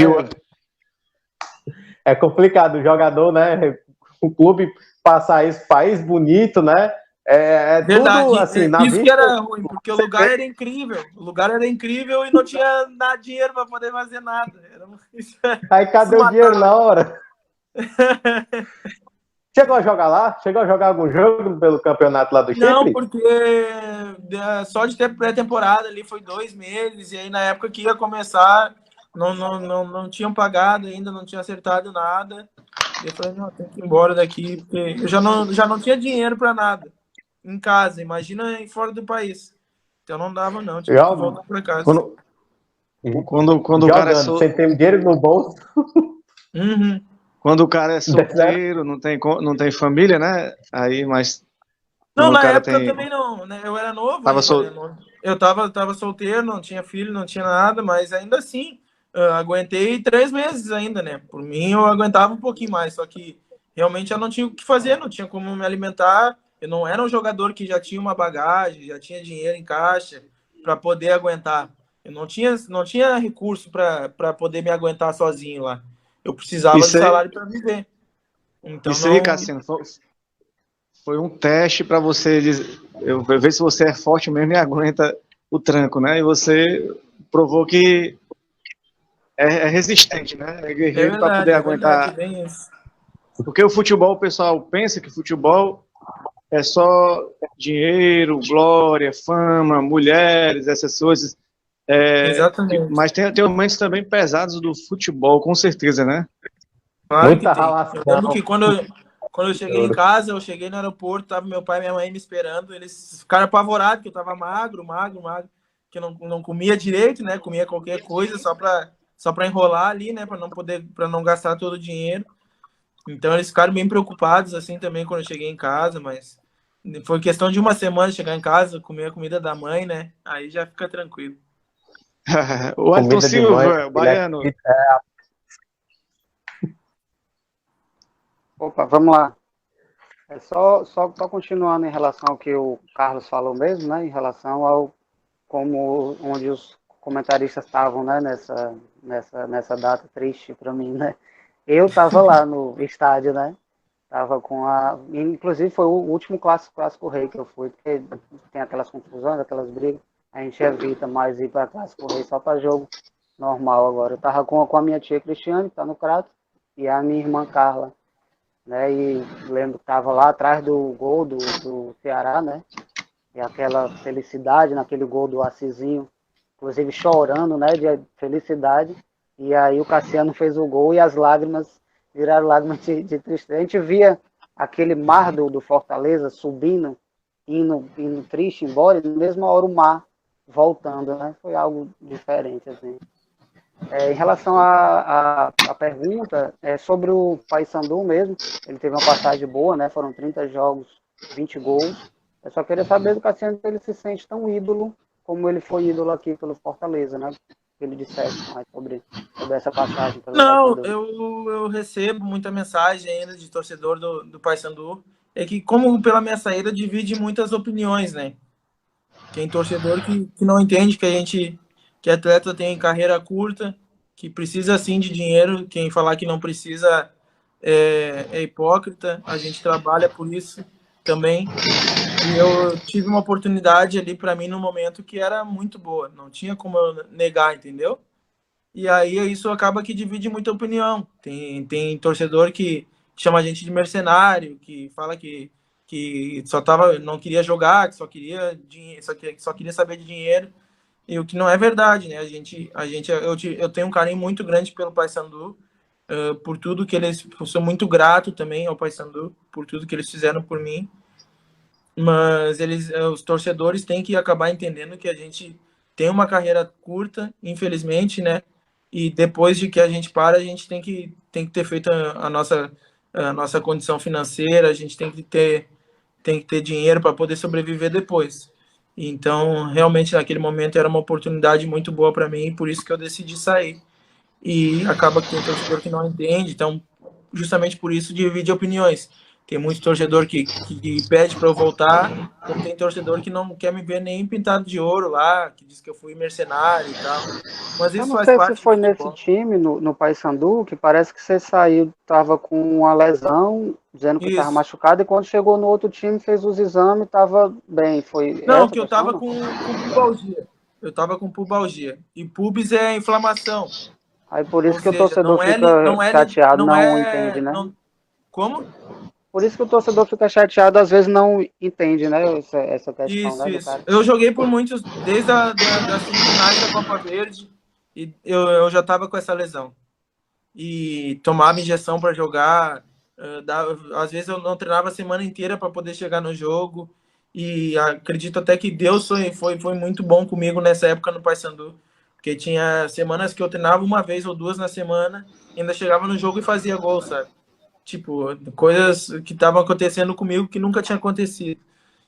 É complicado o jogador, né? um clube passar esse país bonito, né? Verdade, tudo assim, na isso que vista. era ruim, porque o lugar era incrível. O lugar era incrível e não tinha dinheiro para poder fazer nada. Aí cadê o dinheiro na hora? Chegou a jogar lá? Chegou a jogar algum jogo pelo campeonato lá do Chipre? Não, porque só de ter pré-temporada ali foi 2 meses, e aí na época que ia começar, não tinham pagado ainda, não tinha acertado nada. E eu falei, não, tem que ir embora daqui, porque eu já não tinha dinheiro para nada em casa, imagina fora do país. Então não dava não, tinha que voltar para casa. Quando o cara jogando, sem ter dinheiro no bolso. Uhum. Quando o cara é solteiro, não tem família, né? Aí, mas não, quando na o cara época tem... também não, né? Eu era novo Tava ainda, né? Eu tava solteiro, não tinha filho, não tinha nada, mas ainda assim, aguentei 3 meses ainda, né? Por mim, eu aguentava um pouquinho mais, só que realmente eu não tinha o que fazer, não tinha como me alimentar. Eu não era um jogador que já tinha uma bagagem, já tinha dinheiro em caixa para poder aguentar. Eu não tinha recurso para poder me aguentar sozinho lá. Eu precisava do salário para viver. Então Isso aí, Cassiano, foi um teste para você ver se você é forte mesmo e aguenta o tranco, né? E você provou que é resistente, né? É guerreiro para poder aguentar. É bem isso. Porque o futebol, o pessoal pensa que futebol é só dinheiro, glória, fama, mulheres, essas coisas. Exatamente. Mas tem momentos também pesados do futebol, com certeza, né? Claro Muita que tem. ralação. Eu lembro que quando eu cheguei em casa, eu cheguei no aeroporto, tava meu pai e minha mãe me esperando, eles ficaram apavorados, que eu tava magro, que eu não comia direito, né? Comia qualquer coisa só para enrolar ali, né? Para não gastar todo o dinheiro. Então eles ficaram bem preocupados assim também quando eu cheguei em casa, mas foi questão de uma semana chegar em casa, comer a comida da mãe, né? Aí já fica tranquilo. O Elton Silva, o baiano. Opa, vamos lá. Só continuando em relação ao que o Carlos falou mesmo, né? Em relação ao onde os comentaristas estavam, né? Nessa data triste para mim, né? Eu estava lá no estádio, né? Tava inclusive foi o último clássico rei que eu fui, porque tem aquelas confusões, aquelas brigas. A gente evita mais ir para clássico rei só para jogo normal agora. Eu tava com a minha tia Cristiane, que tá no Crato, e a minha irmã Carla, né? E lembro que tava lá atrás do gol do Ceará, né? E aquela felicidade naquele gol do Assisinho, inclusive chorando, né? De felicidade. E aí o Cassiano fez o gol e as lágrimas viraram lágrimas de tristeza. A gente via aquele mar do Fortaleza subindo, indo triste embora, e na mesma hora o mar voltando, né? Foi algo diferente, assim. Em relação à pergunta, sobre o Paysandu mesmo, ele teve uma passagem boa, né? Foram 30 jogos, 20 gols. Eu só queria saber do Cassiano se ele se sente tão ídolo como ele foi ídolo aqui pelo Fortaleza, né? Que ele dissesse mais sobre essa passagem. Não, eu recebo muita mensagem ainda de torcedor do Paysandu. É que, como pela minha saída, divide muitas opiniões, né? Tem torcedor que não entende que atleta tem carreira curta, que precisa sim de dinheiro. Quem falar que não precisa é hipócrita. A gente trabalha por isso também. E eu tive uma oportunidade ali para mim no momento que era muito boa. Não tinha como eu negar, entendeu? E aí isso acaba que divide muita opinião. Tem torcedor que chama a gente de mercenário, que fala que não queria jogar, que só queria dinheiro, só queria saber de dinheiro. E o que não é verdade, né? Eu tenho um carinho muito grande pelo Paysandu, por tudo que eles... Eu sou muito grato também ao Paysandu, por tudo que eles fizeram por mim. Mas os torcedores têm que acabar entendendo que a gente tem uma carreira curta, infelizmente, né? E depois de que a gente para, a gente tem que ter feito a nossa condição financeira, a gente tem que ter dinheiro para poder sobreviver depois. Então, realmente, naquele momento era uma oportunidade muito boa para mim, por isso que eu decidi sair. E acaba que tem torcedor que não entende, então, justamente por isso, divide opiniões. Tem muito torcedor que pede para eu voltar, como tem torcedor que não quer me ver nem pintado de ouro lá, que diz que eu fui mercenário e tal. Mas isso faz parte. Eu não sei se foi nesse time, no Paysandu, que parece que você saiu, estava com uma lesão dizendo que estava Isso. machucado, e quando chegou no outro time, fez os exames, estava bem. Foi Não, essa que eu questão, tava não? com pubalgia. Eu tava com pubalgia. E pubis é inflamação. Aí por Ou isso que o seja, torcedor fica chateado, não não entende, é, né? não, como? Por isso que o torcedor fica chateado, às vezes não entende, né? Essa questão, Isso, né, do isso. cara. Eu joguei por muitos, desde das semifinais da Copa Verde, e eu já tava com essa lesão. E tomava injeção para jogar, às vezes eu não treinava a semana inteira para poder chegar no jogo, e acredito até que Deus foi muito bom comigo nessa época no Paysandu, porque tinha semanas que eu treinava uma vez ou duas na semana, ainda chegava no jogo e fazia gol, sabe? Tipo, coisas que estavam acontecendo comigo que nunca tinha acontecido.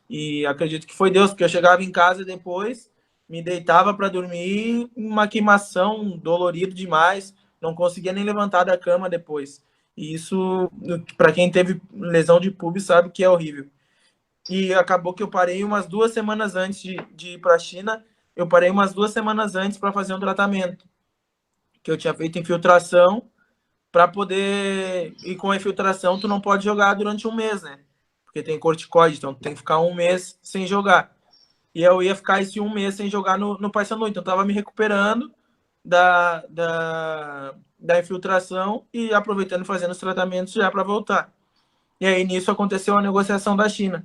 E acredito que foi Deus, porque eu chegava em casa depois, me deitava para dormir, uma queimação, dolorido demais, não conseguia nem levantar da cama depois. E isso, para quem teve lesão de pubis, sabe que é horrível. E acabou que eu parei umas 2 semanas antes de ir para a China, eu parei umas 2 semanas antes para fazer um tratamento, que eu tinha feito infiltração, para poder ir com a infiltração, tu não pode jogar durante um mês, né? Porque tem corticoide, então tu tem que ficar um mês sem jogar. E eu ia ficar esse um mês sem jogar no Paysandu, então eu tava me recuperando da infiltração e aproveitando e fazendo os tratamentos já para voltar. E aí nisso aconteceu a negociação da China.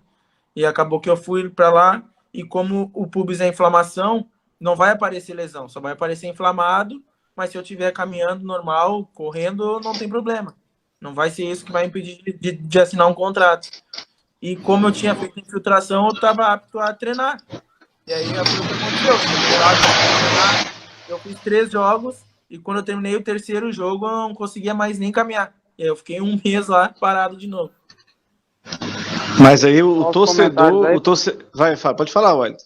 E acabou que eu fui para lá, e como o pubis é inflamação, não vai aparecer lesão, só vai aparecer inflamado, mas se eu estiver caminhando normal, correndo, não tem problema. Não vai ser isso que vai impedir de assinar um contrato. E como eu tinha feito infiltração, eu estava apto a treinar. E aí foi o que aconteceu. Eu fiz 3 jogos, e quando eu terminei o terceiro jogo, eu não conseguia mais nem caminhar. E aí eu fiquei um mês lá, parado de novo. Mas aí o Só os torcedor, comentários aí. Vai, pode falar, Wellington.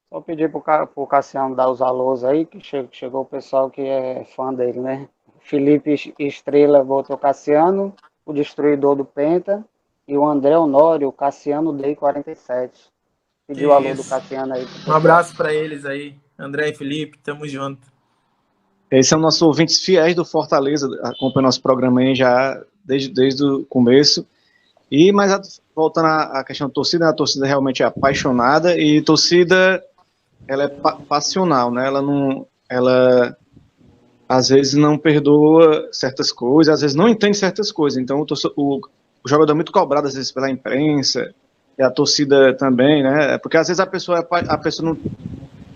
Só pedir pro Cassiano dar os alôs aí, que chegou o pessoal que é fã dele, né? Felipe Estrela botou Cassiano, o destruidor do Penta, e o André Honório, o Cassiano Day 47. Pediu o alô do Cassiano aí. Um abraço para eles aí, André e Felipe, tamo junto. Esses são nossos ouvintes fiéis do Fortaleza, acompanham nosso programa aí já desde o começo. Mas voltando à questão da torcida, a torcida realmente é apaixonada, e torcida, ela é passional, né? Ela às vezes não perdoa certas coisas, às vezes não entende certas coisas. Então o jogador é muito cobrado às vezes pela imprensa, e a torcida também, né? Porque às vezes a pessoa não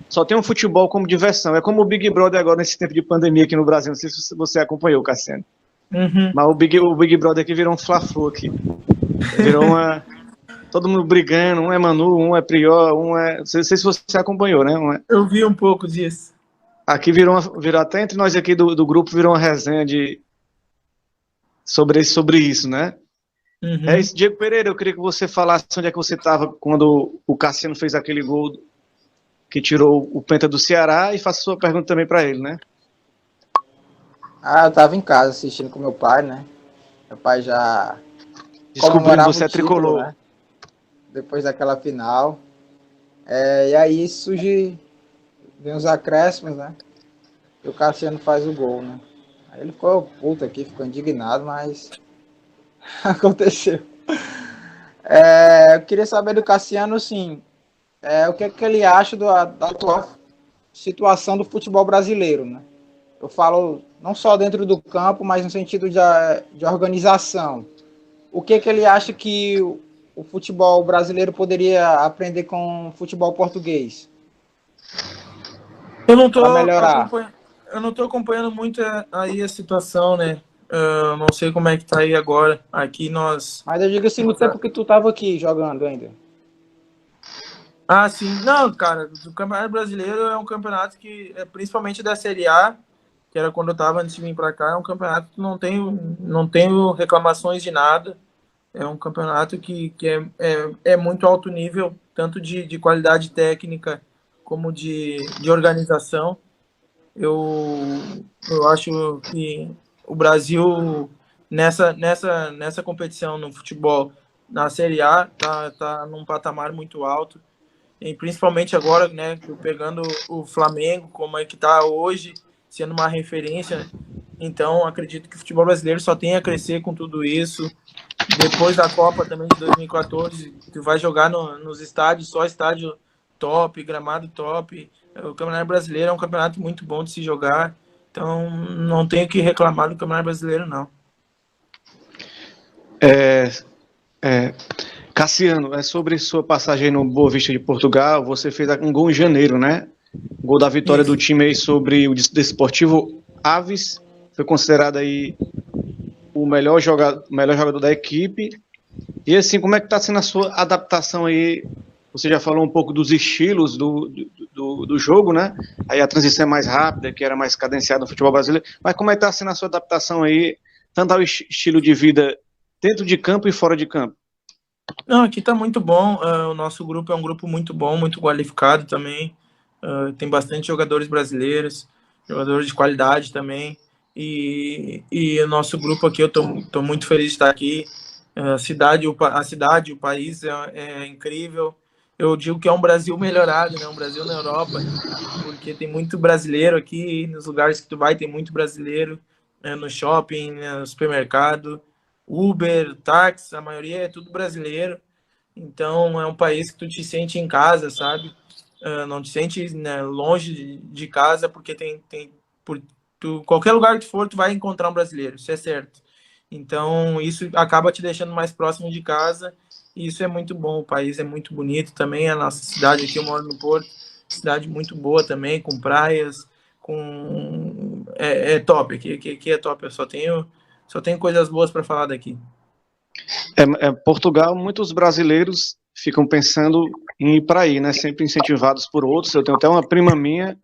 só tem um futebol como diversão. É como o Big Brother agora nesse tempo de pandemia aqui no Brasil. Não sei se você acompanhou, Cassiano. Uhum. Mas o Big Brother aqui virou um fla-flu aqui. Virou todo mundo brigando, um é Manu, um é Prior, um é... Não sei se você acompanhou, né? Eu vi um pouco disso. Aqui virou até entre nós aqui do grupo, virou uma resenha sobre isso, né? Uhum. É isso, Diego Pereira, eu queria que você falasse onde é que você estava quando o Cassiano fez aquele gol que tirou o Penta do Ceará, e faça sua pergunta também para ele, né? Eu tava em casa assistindo com meu pai, né? Meu pai já Descobrindo que você é tricolor. Né? Depois daquela final. E aí vem os acréscimos, né? E o Cassiano faz o gol, né? Aí ele ficou puto aqui, ficou indignado, mas aconteceu. Eu queria saber do Cassiano, assim, o que é que ele acha da atual situação do futebol brasileiro, né? Eu falo não só dentro do campo, mas no sentido de organização. O que é que ele acha que o futebol brasileiro poderia aprender com o futebol português? Eu não tô melhorar. Eu não tô acompanhando muito aí a situação, né? Eu não sei como é que tá aí agora. Aqui nós... Mas eu digo assim, no tempo que tu tava aqui jogando ainda. Sim. Não, cara, o Campeonato Brasileiro é um campeonato que, principalmente da Série A, que era quando eu tava antes de vir pra cá, é um campeonato que não tenho reclamações de nada. É um campeonato que é muito alto nível, tanto de qualidade técnica como de organização. Eu acho que o Brasil, nessa competição no futebol, na Série A, tá num patamar muito alto. E principalmente agora, né, pegando o Flamengo, como é que tá hoje, sendo uma referência. Então, acredito que o futebol brasileiro só tem a crescer com tudo isso. depois da Copa também de 2014, tu vai jogar nos estádios, só estádio top, gramado top. O Campeonato Brasileiro é um campeonato muito bom de se jogar, então não tenho que reclamar do Campeonato Brasileiro, não. Cassiano, é sobre sua passagem no Boa Vista de Portugal, você fez um gol em janeiro, né? Gol da vitória Isso. do time aí sobre o Desportivo Aves, foi considerado aí o melhor jogador da equipe. E assim, como é que está sendo a sua adaptação aí? Você já falou um pouco dos estilos do jogo, né? Aí a transição é mais rápida, que era mais cadenciada no futebol brasileiro. Mas como é que está sendo a sua adaptação aí, tanto ao estilo de vida dentro de campo e fora de campo? Não, aqui tá muito bom. O nosso grupo é um grupo muito bom, muito qualificado também. Tem bastante jogadores brasileiros, jogadores de qualidade também. E o nosso grupo aqui, eu tô muito feliz de estar aqui. A cidade, o país é incrível. Eu digo que é um Brasil melhorado, né? Um Brasil na Europa, porque tem muito brasileiro aqui. Nos lugares que tu vai, tem muito brasileiro. No shopping, no supermercado. Uber, táxi, a maioria é tudo brasileiro. Então é um país que tu te sente em casa, sabe? Não te sente, né, longe de casa, porque qualquer lugar que tu for, tu vai encontrar um brasileiro, isso é certo. Então isso acaba te deixando mais próximo de casa, e isso é muito bom. O país é muito bonito também, a nossa cidade aqui, eu moro no Porto, cidade muito boa também, com praias, é top, aqui é top, eu só tenho coisas boas para falar daqui. Portugal, muitos brasileiros ficam pensando em ir para aí, né? Sempre incentivados por outros. Eu tenho até uma prima minha,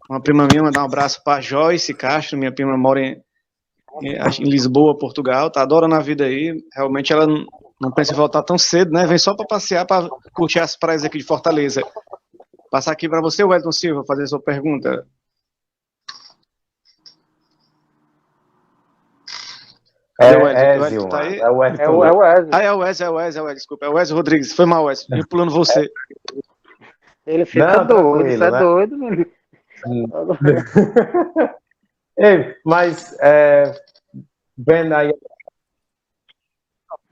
mandar um abraço para Joyce Castro, minha prima mora em Lisboa, Portugal, tá adorando a vida aí. Realmente ela não pensa em voltar tão cedo, né? Vem só para passear, para curtir as praias aqui de Fortaleza. Passar aqui para você, Wellington Silva, fazer a sua pergunta. Ezio, tá aí? é o Ezio. É o Ezio. É o Wesley, desculpa. É o Wesley Rodrigues. Foi mal, Wesley. E pulando você. Ele fica Não, doido, isso é né? doido, menino. Ei, mas vendo aí.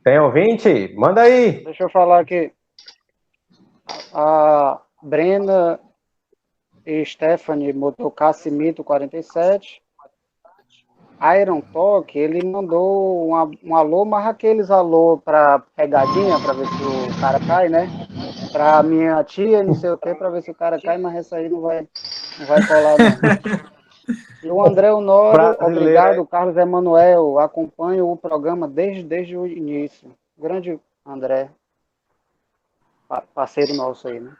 Tem ouvinte? Manda aí. Deixa eu falar aqui. A Brenda e Stephanie botou Cassimito 47. Iron Talk, ele mandou um alô, mas aqueles alô pra pegadinha, pra ver se o cara cai, né? Pra minha tia, não sei o que, pra ver se o cara cai, mas essa aí não vai colar, não. E o André Honório, obrigado, Carlos Emanuel, acompanho o programa desde o início. Grande André, parceiro nosso aí, né?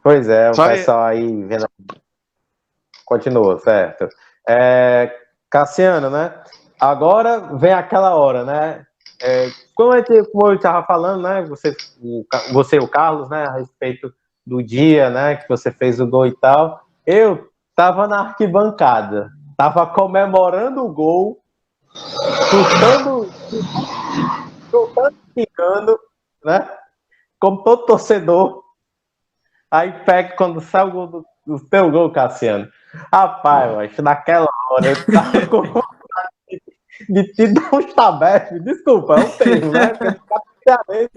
Pois é, o pessoal aí vendo. Continua, certo. Cassiano, né? Agora vem aquela hora, né? Como eu estava falando, né? Você e o Carlos, né? A respeito do dia, né? Que você fez o gol e tal. Eu estava na arquibancada, estava comemorando o gol, chutando, né? Como todo torcedor. Aí pega quando sai o gol do teu gol, Cassiano. Rapaz, acho naquela hora eu tava com vontade de te dar um tabef. Desculpa, é um termo, né? Porque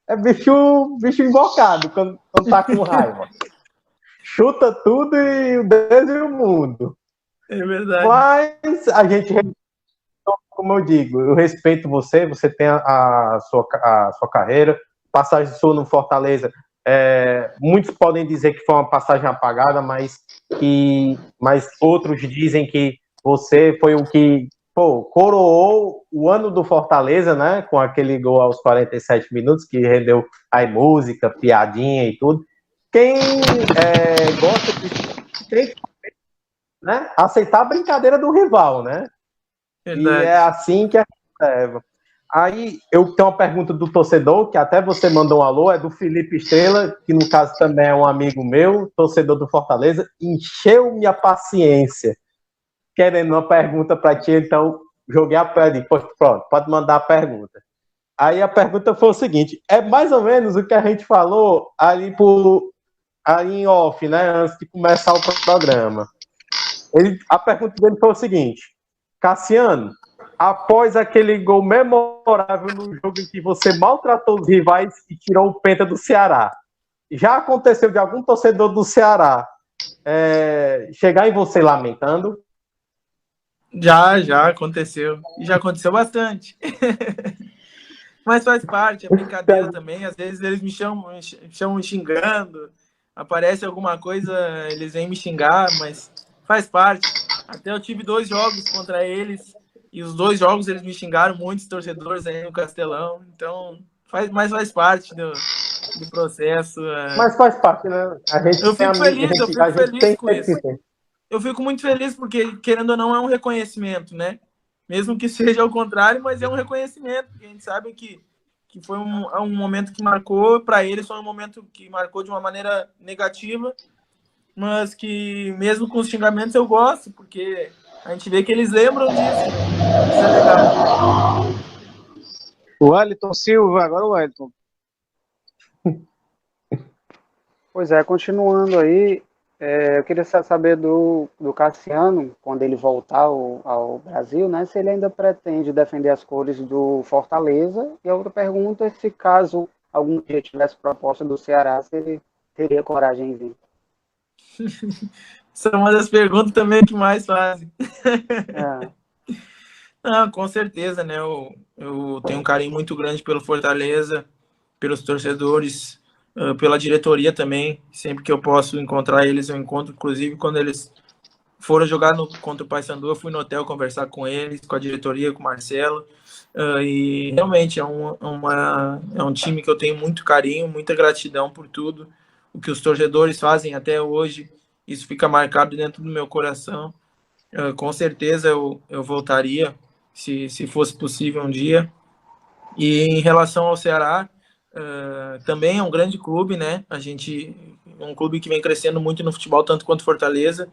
é bicho invocado quando tá com raiva. Chuta tudo e o Deus e o mundo. É verdade. Mas a gente, como eu digo, eu respeito você tem a sua carreira, passagem sua no Fortaleza. Muitos podem dizer que foi uma passagem apagada, mas outros dizem que você foi o que coroou o ano do Fortaleza, né? Com aquele gol aos 47 minutos, que rendeu aí música, piadinha e tudo. Quem gosta de tem, né, aceitar a brincadeira do rival, né? Verdade. E é assim que a gente leva. Aí eu tenho uma pergunta do torcedor, que até você mandou um alô, é do Felipe Estrela, que no caso também é um amigo meu, torcedor do Fortaleza, encheu minha paciência, querendo uma pergunta para ti, então joguei a pedra, pronto, pode mandar a pergunta. Aí a pergunta foi o seguinte, é mais ou menos o que a gente falou ali em off, né, antes de começar o programa. A pergunta dele foi o seguinte, Cassiano, após aquele gol memorável no jogo em que você maltratou os rivais e tirou o penta do Ceará, já aconteceu de algum torcedor do Ceará chegar em você lamentando? Já aconteceu. E já aconteceu bastante. Mas faz parte, é brincadeira também. Às vezes eles me chamam xingando, aparece alguma coisa, eles vêm me xingar, mas faz parte. Até eu tive 2 jogos contra eles, e os 2 jogos eles me xingaram, muitos torcedores aí no Castelão, então faz parte do processo. Mas faz parte, né? Eu fico feliz com isso. Tem. Eu fico muito feliz porque, querendo ou não, é um reconhecimento, né? Mesmo que seja ao contrário, mas é um reconhecimento, porque a gente sabe que foi um momento que marcou, para eles foi um momento que marcou de uma maneira negativa, mas que mesmo com os xingamentos eu gosto, porque a gente vê que eles lembram disso. Isso é legal. O Wellington Silva, agora o Wellington. Pois é, continuando aí, eu queria saber do Cassiano, quando ele voltar ao Brasil, né, se ele ainda pretende defender as cores do Fortaleza. E a outra pergunta é se caso algum dia tivesse proposta do Ceará, se ele teria coragem de vir. São uma das perguntas também que mais fazem. É. Não, com certeza, né? Eu tenho um carinho muito grande pelo Fortaleza, pelos torcedores, pela diretoria também. Sempre que eu posso encontrar eles, eu encontro. Inclusive, quando eles foram jogar contra o Paysandu, eu fui no hotel conversar com eles, com a diretoria, com o Marcelo. E realmente é um time que eu tenho muito carinho, muita gratidão por tudo. O que os torcedores fazem até hoje, isso fica marcado dentro do meu coração. Com certeza eu voltaria, se fosse possível um dia. E em relação ao Ceará, também é um grande clube, né? É um clube que vem crescendo muito no futebol, tanto quanto Fortaleza.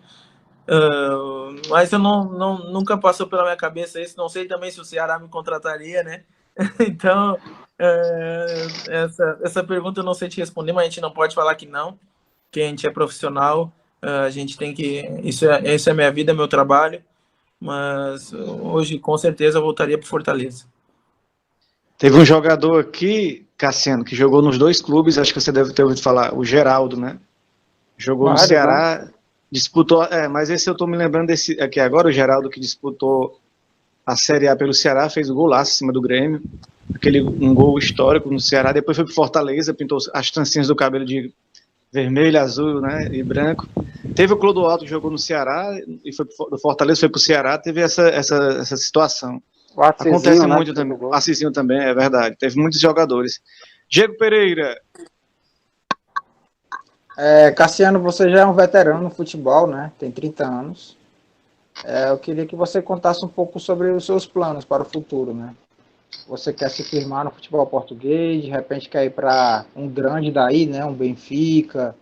Mas eu nunca passou pela minha cabeça isso. Não sei também se o Ceará me contrataria, né? Então, essa pergunta eu não sei te responder, mas a gente não pode falar que não, que a gente é profissional. A gente tem que... Isso é minha vida, meu trabalho. Mas hoje, com certeza, eu voltaria para Fortaleza. Teve um jogador aqui, Cassiano, que jogou nos 2 clubes, acho que você deve ter ouvido falar, o Geraldo, né? Jogou no Ceará, disputou... mas esse eu tô me lembrando desse aqui agora, o Geraldo, que disputou a Série A pelo Ceará, fez o golaço em cima do Grêmio, um gol histórico no Ceará, depois foi pro Fortaleza, pintou as trancinhas do cabelo de vermelho, azul, né, e branco. Teve o Clodoaldo que jogou no Ceará, e foi do Fortaleza, foi pro Ceará, teve essa situação. Acontece muito também. O Assisinho também, é verdade. Teve muitos jogadores. Diego Pereira. Cassiano, você já é um veterano no futebol, né? Tem 30 anos. Eu queria que você contasse um pouco sobre os seus planos para o futuro, né? Você quer se firmar no futebol português, de repente quer ir para um grande daí, né? Um Benfica,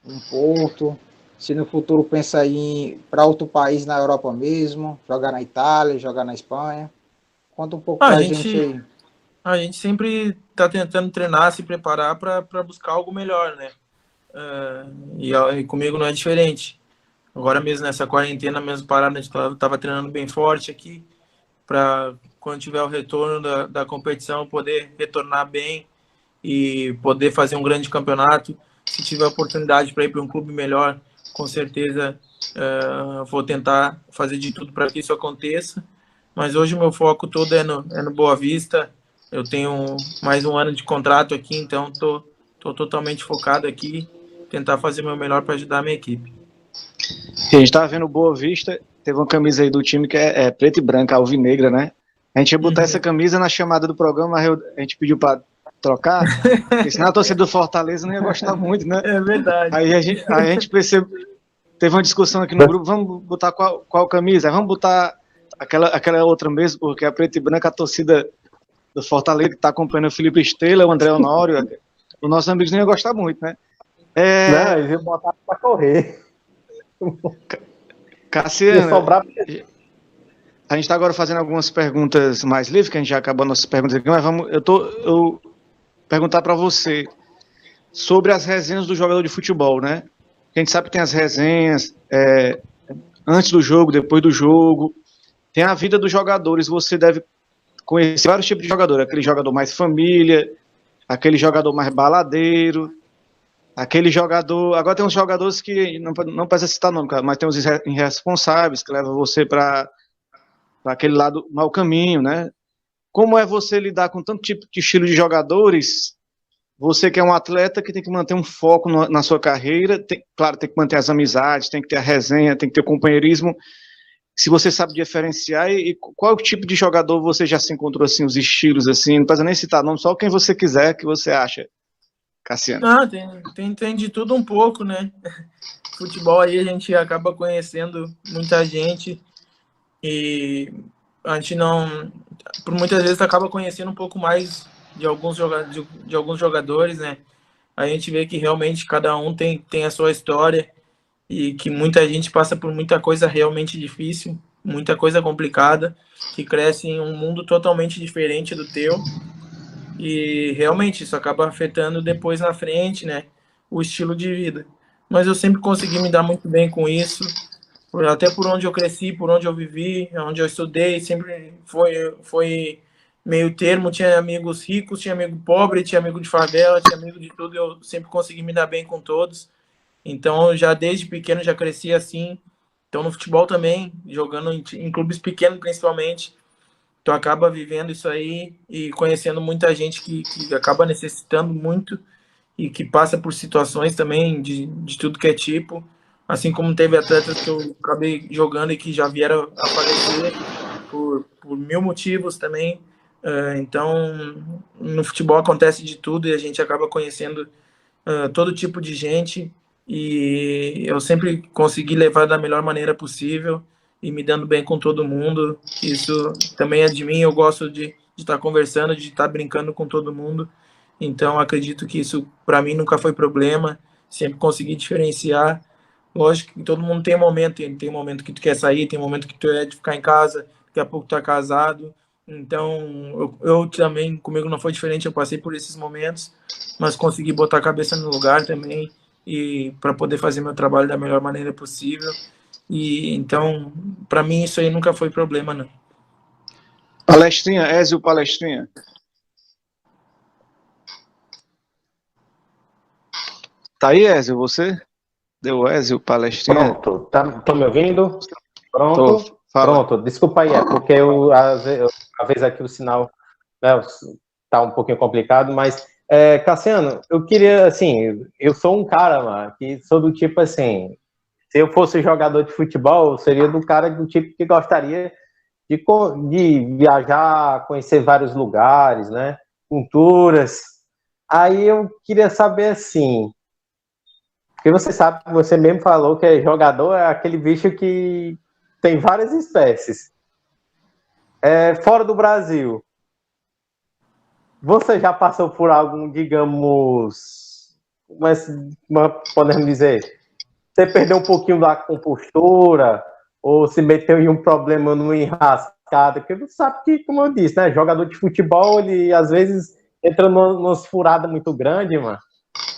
um Porto. Se no futuro pensa em ir para outro país na Europa mesmo, jogar na Itália, jogar na Espanha. Conta um pouco pra gente aí. A gente sempre está tentando treinar, se preparar para buscar algo melhor, né? E comigo não é diferente. Agora mesmo nessa quarentena, mesmo parada, eu estava treinando bem forte aqui, para quando tiver o retorno da competição, poder retornar bem e poder fazer um grande campeonato. Se tiver oportunidade para ir para um clube melhor, com certeza vou tentar fazer de tudo para que isso aconteça. Mas hoje o meu foco todo é no Boa Vista. Eu tenho mais um ano de contrato aqui, então tô totalmente focado aqui, tentar fazer o meu melhor para ajudar a minha equipe. A gente estava vendo o Boa Vista, teve uma camisa aí do time que é preta e branca, alvinegra, né? A gente ia botar essa camisa na chamada do programa, mas a gente pediu para trocar, porque senão a torcida do Fortaleza não ia gostar muito, né? É verdade. Aí a gente percebeu, teve uma discussão aqui no grupo, vamos botar qual camisa? Vamos botar aquela outra mesmo, porque a preta e branca, a torcida do Fortaleza, que está acompanhando o Felipe Estrela, o André Honório, os nossos amigos não iam gostar muito, né? Não, eles iam botar para correr. Cassiano, a gente está agora fazendo algumas perguntas mais livres, que a gente já acabou nossas perguntas aqui, mas eu perguntar para você sobre as resenhas do jogador de futebol, né? A gente sabe que tem as resenhas antes do jogo, depois do jogo. tem a vida dos jogadores, você deve conhecer vários tipos de jogador, aquele jogador mais família, aquele jogador mais baladeiro, aquele jogador... Agora tem uns jogadores que, não precisa citar nome, mas tem uns irresponsáveis que levam você para aquele lado, mau caminho, né? Como é você lidar com tanto tipo de estilo de jogadores? Você que é um atleta que tem que manter um foco na sua carreira, claro, tem que manter as amizades, tem que ter a resenha, tem que ter o companheirismo. Se você sabe diferenciar, e qual tipo de jogador você já se encontrou, assim, os estilos, assim, não precisa nem citar nome, só quem você quiser, que você acha, Cassiano. Não, tem de tudo um pouco, né? Futebol aí a gente acaba conhecendo muita gente e a gente não, por muitas vezes acaba conhecendo um pouco mais de alguns jogadores, né? A gente vê que realmente cada um tem a sua história e que muita gente passa por muita coisa realmente difícil, muita coisa complicada, que cresce em um mundo totalmente diferente do teu. E realmente isso acaba afetando depois na frente, né, o estilo de vida. Mas eu sempre consegui me dar muito bem com isso, até por onde eu cresci, por onde eu vivi, onde eu estudei, sempre foi meio termo, tinha amigos ricos, tinha amigo pobre, tinha amigo de favela, tinha amigo de tudo, eu sempre consegui me dar bem com todos. Então, já desde pequeno já cresci assim. Então, no futebol também, jogando em clubes pequenos principalmente, tu acaba vivendo isso aí e conhecendo muita gente que acaba necessitando muito e que passa por situações também de tudo que é tipo, assim como teve atletas que eu acabei jogando e que já vieram a falecer por mil motivos também. Então, no futebol acontece de tudo e a gente acaba conhecendo todo tipo de gente e eu sempre consegui levar da melhor maneira possível e me dando bem com todo mundo. Isso também é de mim, eu gosto de estar conversando, de estar brincando com todo mundo. Então, acredito que isso, para mim, nunca foi problema. Sempre consegui diferenciar. Lógico que todo mundo tem um momento que tu quer sair, tem um momento que tu é de ficar em casa, daqui a pouco tu é casado. Então, eu também, comigo não foi diferente, eu passei por esses momentos, mas consegui botar a cabeça no lugar também e para poder fazer meu trabalho da melhor maneira possível. E então, para mim, isso aí nunca foi problema, não. Palestrinha, Ézio Palestrinha. Tá aí, Ézio, você? Deu Ézio Palestrinha? Pronto, tô me ouvindo? Pronto? Pronto, desculpa aí, é porque às vezes aqui o sinal, né, tá um pouquinho complicado, mas, Cassiano, eu queria, assim, eu sou um cara, mano, que sou do tipo, assim, se eu fosse jogador de futebol, eu seria do cara do tipo que gostaria de viajar, conhecer vários lugares, né, culturas. Aí eu queria saber, assim, porque você sabe, você mesmo falou que jogador é aquele bicho que tem várias espécies. Fora do Brasil, você já passou por algum, digamos, podemos dizer, você perdeu um pouquinho da compostura, ou se meteu em um problema numa enrascada, porque você sabe que, como eu disse, né, jogador de futebol, ele às vezes entra numa furada muito grande, mano,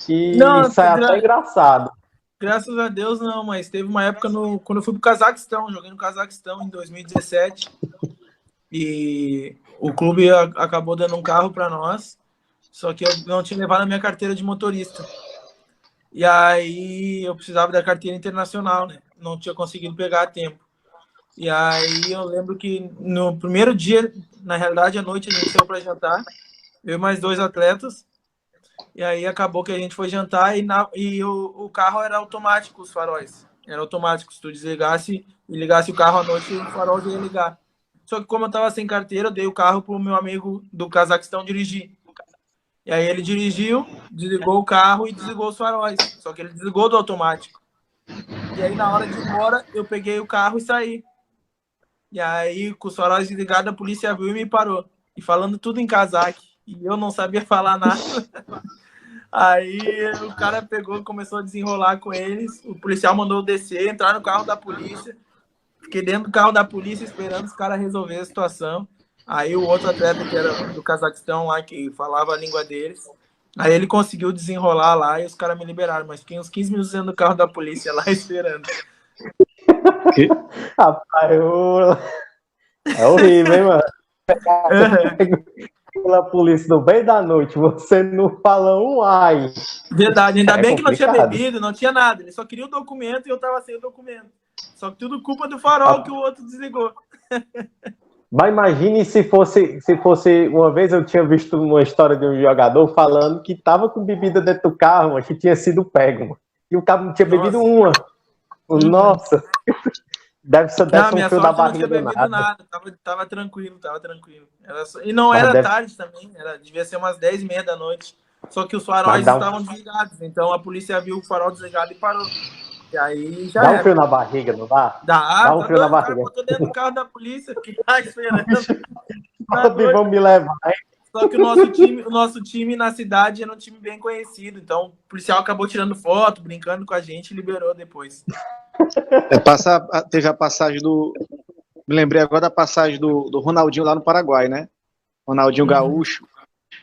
que sai até engraçado. Graças a Deus não, mas teve uma época quando eu fui pro Cazaquistão, joguei no Cazaquistão em 2017 e o clube acabou dando um carro para nós, só que eu não tinha levado a minha carteira de motorista. E aí eu precisava da carteira internacional, né? Não tinha conseguido pegar a tempo. E aí eu lembro que no primeiro dia, na realidade à noite a gente saiu para jantar, eu e mais 2 atletas. E aí acabou que a gente foi jantar e o carro era automático, os faróis. Era automático, se tu desligasse e ligasse o carro à noite, o farol já ia ligar. Só que como eu tava sem carteira, eu dei o carro pro meu amigo do Cazaquistão dirigir. E aí ele dirigiu, desligou o carro e desligou os faróis. Só que ele desligou do automático. E aí na hora de ir embora, eu peguei o carro e saí. E aí com os faróis desligados, a polícia viu e me parou. E falando tudo em cazaque. E eu não sabia falar nada. Aí o cara pegou e começou a desenrolar com eles. O policial mandou eu descer, entrar no carro da polícia. Fiquei dentro do carro da polícia esperando os caras resolver a situação. Aí o outro atleta que era do Cazaquistão lá, que falava a língua deles, aí ele conseguiu desenrolar lá e os caras me liberaram. Mas fiquei uns 15 minutos dentro do carro da polícia lá esperando. Rapaz, É horrível, hein, mano? Pela polícia no meio da noite, você não fala um ai. Verdade, ainda É bem que não tinha complicado. bebido, não tinha nada. Ele só queria o documento e eu tava sem o documento. Só que tudo culpa do farol que o outro desligou. Mas imagine se fosse uma vez eu tinha visto uma história de um jogador falando que tava com bebida dentro do carro, mas que tinha sido pego, mano. E o cara não tinha bebido uma. Nossa. Deve Não, um minha fio da sorte eu não tinha barriga do bebido nada. nada. Tava tranquilo, tava tranquilo. E não Mas era deve, tarde também, devia ser umas 10h30 da noite. Só que os mas faróis estavam desligados. Então a polícia viu o farol desligado e parou. E aí já dá um era. fio na barriga, não dá? Dá Dá um tá fio na doido, o cara barriga. botou dentro do carro da polícia, que tá esperando. Tá Onde doido. vão me levar? Só que o nosso time na cidade era um time bem conhecido. Então o policial acabou tirando foto, brincando com a gente e liberou depois. Teve a passagem do. Me lembrei agora da passagem do Ronaldinho lá no Paraguai, né? Ronaldinho Gaúcho.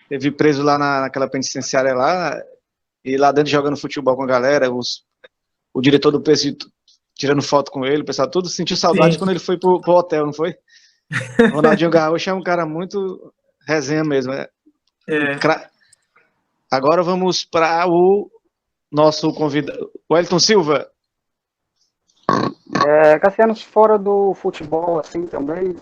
Teve preso lá naquela penitenciária lá. E lá dentro jogando futebol com a galera. O diretor do presídio tirando foto com ele. O pessoal tudo sentiu saudade Sim. quando ele foi pro hotel, não foi? O Ronaldinho Gaúcho é um cara muito resenha mesmo. Agora vamos para o nosso convidado, Wellington Silva. Cassiano, fora do futebol, assim, também,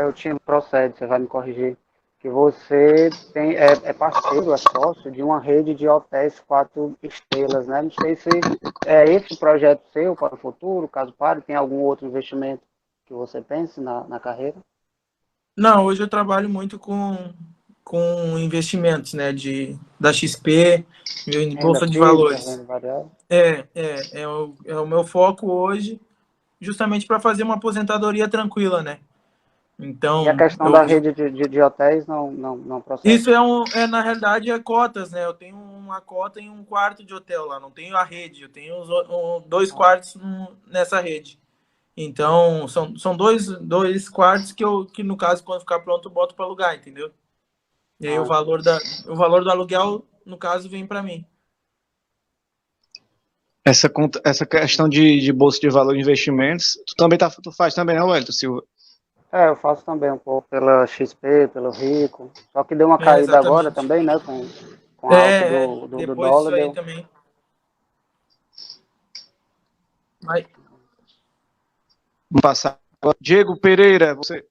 o time procede, você vai me corrigir, que você é parceiro, é sócio de uma rede de hotéis 4 estrelas, né? Não sei se é esse o projeto seu para o futuro, caso pare, tem algum outro investimento que você pense na carreira? Não, hoje eu trabalho muito com investimentos, né, da XP, em Renda bolsa de fixa, valores. renda variável? É o meu foco hoje, justamente para fazer uma aposentadoria tranquila, né? Então, E a questão da rede de hotéis não procede? isso na realidade, é cotas, né? Eu tenho uma cota em um quarto de hotel lá, não tenho a rede, eu tenho 2 quartos nessa rede. Então, são dois quartos que, no caso, quando ficar pronto, eu boto para alugar, entendeu? E aí o valor do aluguel, no caso, vem para mim. Essa questão de bolsa de valor de investimentos, tu faz também, né, Wellington Silva? Eu faço também um pouco pela XP, pelo Rico. Só que deu uma caída agora Exatamente. também, né? Com a alta do depois dólar. disso aí também. Mas, Vamos passar. Diego Pereira, você.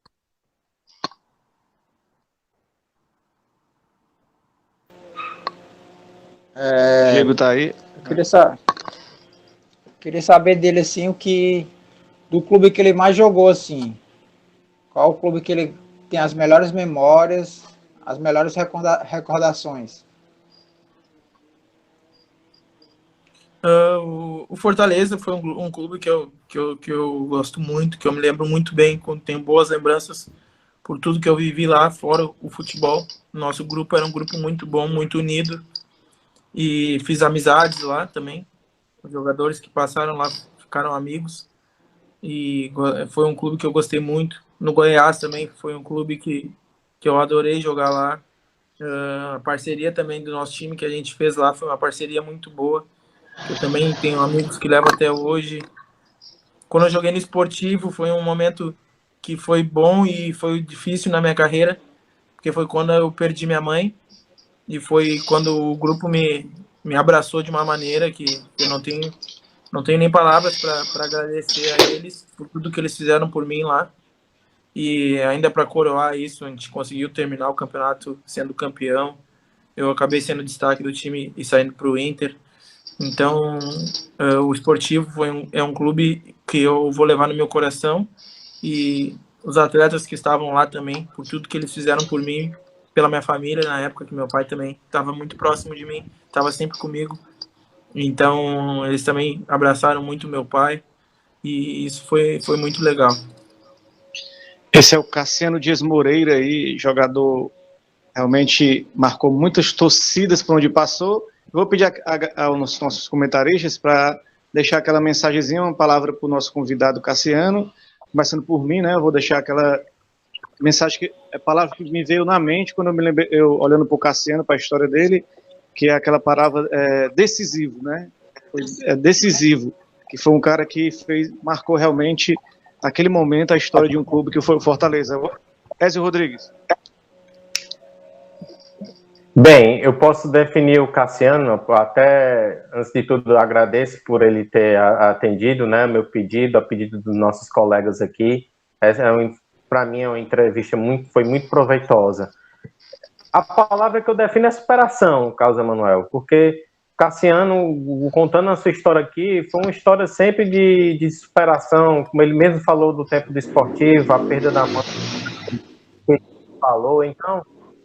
Diego tá aí. Queria saber dele, assim, do clube que ele mais jogou, assim. Qual o clube que ele tem as melhores memórias, as melhores recordações? o Fortaleza foi um clube que eu gosto muito, que eu me lembro muito bem, tenho boas lembranças por tudo que eu vivi lá, fora o futebol. Nosso grupo era um grupo muito bom, muito unido, e fiz amizades lá também. Os jogadores que passaram lá ficaram amigos, e foi um clube que eu gostei muito. No Goiás também foi um clube que eu adorei jogar lá. A parceria também do nosso time que a gente fez lá foi uma parceria muito boa. Eu também tenho amigos que levo até hoje. Quando eu joguei no esportivo, foi um momento que foi bom e foi difícil na minha carreira, porque foi quando eu perdi minha mãe, e foi quando o grupo me abraçou de uma maneira que eu não tenho nem palavras para agradecer a eles por tudo que eles fizeram por mim lá. E ainda para coroar isso, a gente conseguiu terminar o campeonato sendo campeão. Eu acabei sendo destaque do time e saindo para o Inter. Então, o Esportivo é um clube que eu vou levar no meu coração, e os atletas que estavam lá também, por tudo que eles fizeram por mim, pela minha família, na época que meu pai também estava muito próximo de mim, estava sempre comigo. Então, eles também abraçaram muito meu pai, e isso foi muito legal. Esse é o Cassiano Dias Moreira aí, jogador realmente marcou muitas torcidas por onde passou. Eu vou pedir aos nossos comentaristas para deixar aquela mensagenzinha, uma palavra para o nosso convidado Cassiano, começando por mim, né? Eu vou deixar aquela mensagem, a palavra que me veio na mente quando eu me lembrei, olhando para o Cassiano, para a história dele, que é aquela palavra decisivo, né? Decisivo, que foi um cara que marcou realmente naquele momento, a história de um clube que foi o Fortaleza. Ézio Rodrigues. Bem, eu posso definir o Cassiano, até, antes de tudo, agradeço por ele ter atendido, né, meu pedido, a pedido dos nossos colegas aqui. Para mim, é uma entrevista foi muito proveitosa. A palavra que eu defino é superação, Carlos Emanuel, porque Cassiano, contando a sua história aqui, foi uma história sempre de superação, como ele mesmo falou do tempo do esportivo, a perda da mãe, que ele falou, então,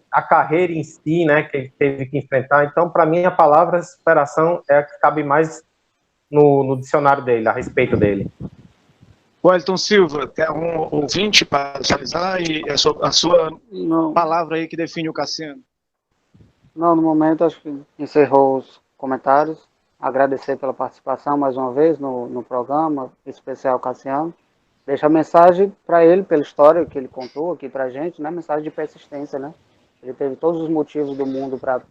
a carreira em si, né, que ele teve que enfrentar. Então, para mim, a palavra superação é a que cabe mais no dicionário dele, a respeito dele. Wellington Silva, tem algum ouvinte para atualizar e a sua palavra aí que define o Cassiano? Não, no momento acho que encerrou os comentários. Agradecer pela participação mais uma vez no programa, especial Cassiano. Deixa a mensagem para ele, pela história que ele contou aqui para a gente, né? Mensagem de persistência, né? Ele teve todos os motivos do mundo para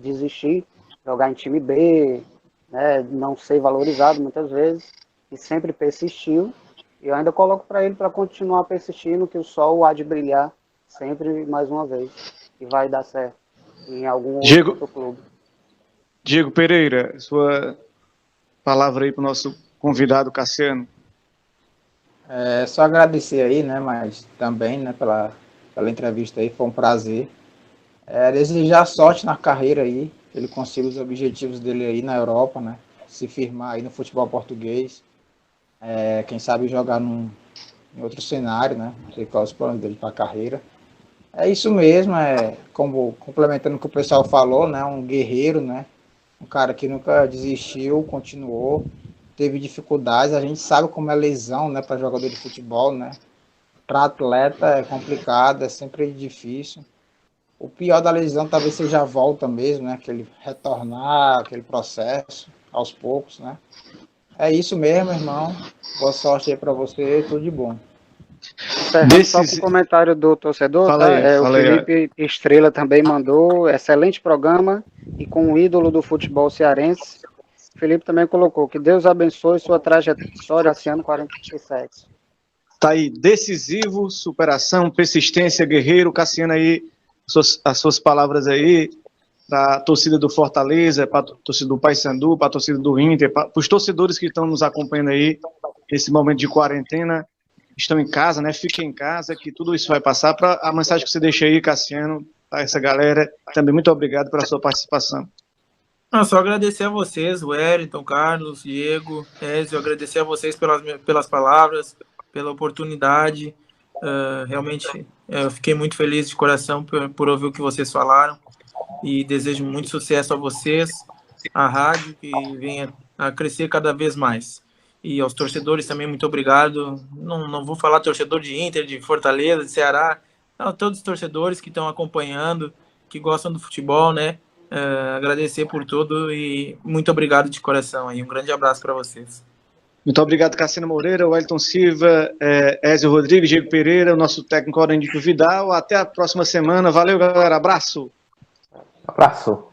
desistir, jogar em time B, né? Não ser valorizado muitas vezes, e sempre persistiu. E eu ainda coloco para ele para continuar persistindo, que o sol há de brilhar sempre mais uma vez. E vai dar certo em algum outro clube. Diego Pereira, sua palavra aí para o nosso convidado Cassiano. É só agradecer aí, né, mas também, né, pela entrevista aí, foi um prazer. Desejar sorte na carreira aí, que ele consiga os objetivos dele aí na Europa, né, se firmar aí no futebol português, quem sabe jogar em outro cenário, né, não sei qual é os planos dele para a carreira. É isso mesmo, como complementando o que o pessoal falou, né, um guerreiro, né, um cara que nunca desistiu, continuou, teve dificuldades. A gente sabe como é lesão, né, para jogador de futebol, né, para atleta é complicado, é sempre difícil. O pior da lesão talvez seja a volta mesmo, né, aquele retornar, aquele processo aos poucos, né. É isso mesmo, irmão. Boa sorte aí para você, tudo de bom. Só com o comentário do torcedor, o Felipe Estrela também mandou, excelente programa e com o ídolo do futebol cearense. O Felipe também colocou, que Deus abençoe sua trajetória esse ano 47. Tá aí, decisivo, superação, persistência, guerreiro. Cassiano aí, as suas palavras aí, para a torcida do Fortaleza, para a torcida do Paysandu, para a torcida do Inter, para os torcedores que estão nos acompanhando aí, nesse momento de quarentena, estão em casa, né? Fiquem em casa, que tudo isso vai passar. Para a mensagem que você deixa aí, Cassiano, para essa galera, também muito obrigado pela sua participação. Só agradecer a vocês, o Wellington, Carlos, Diego, Ézio, agradecer a vocês pelas palavras, pela oportunidade. Realmente, eu fiquei muito feliz de coração por ouvir o que vocês falaram e desejo muito sucesso a vocês, a rádio, que venha a crescer cada vez mais. E aos torcedores também, muito obrigado. Não vou falar torcedor de Inter, de Fortaleza, de Ceará, não, todos os torcedores que estão acompanhando, que gostam do futebol, né? Agradecer por tudo e muito obrigado de coração aí. Um grande abraço para vocês. Muito obrigado, Cassiano Moreira, Wellington Silva, Ézio Rodrigues, Diego Pereira, o nosso técnico Aurélio Vidal. Até a próxima semana. Valeu, galera. Abraço. Abraço.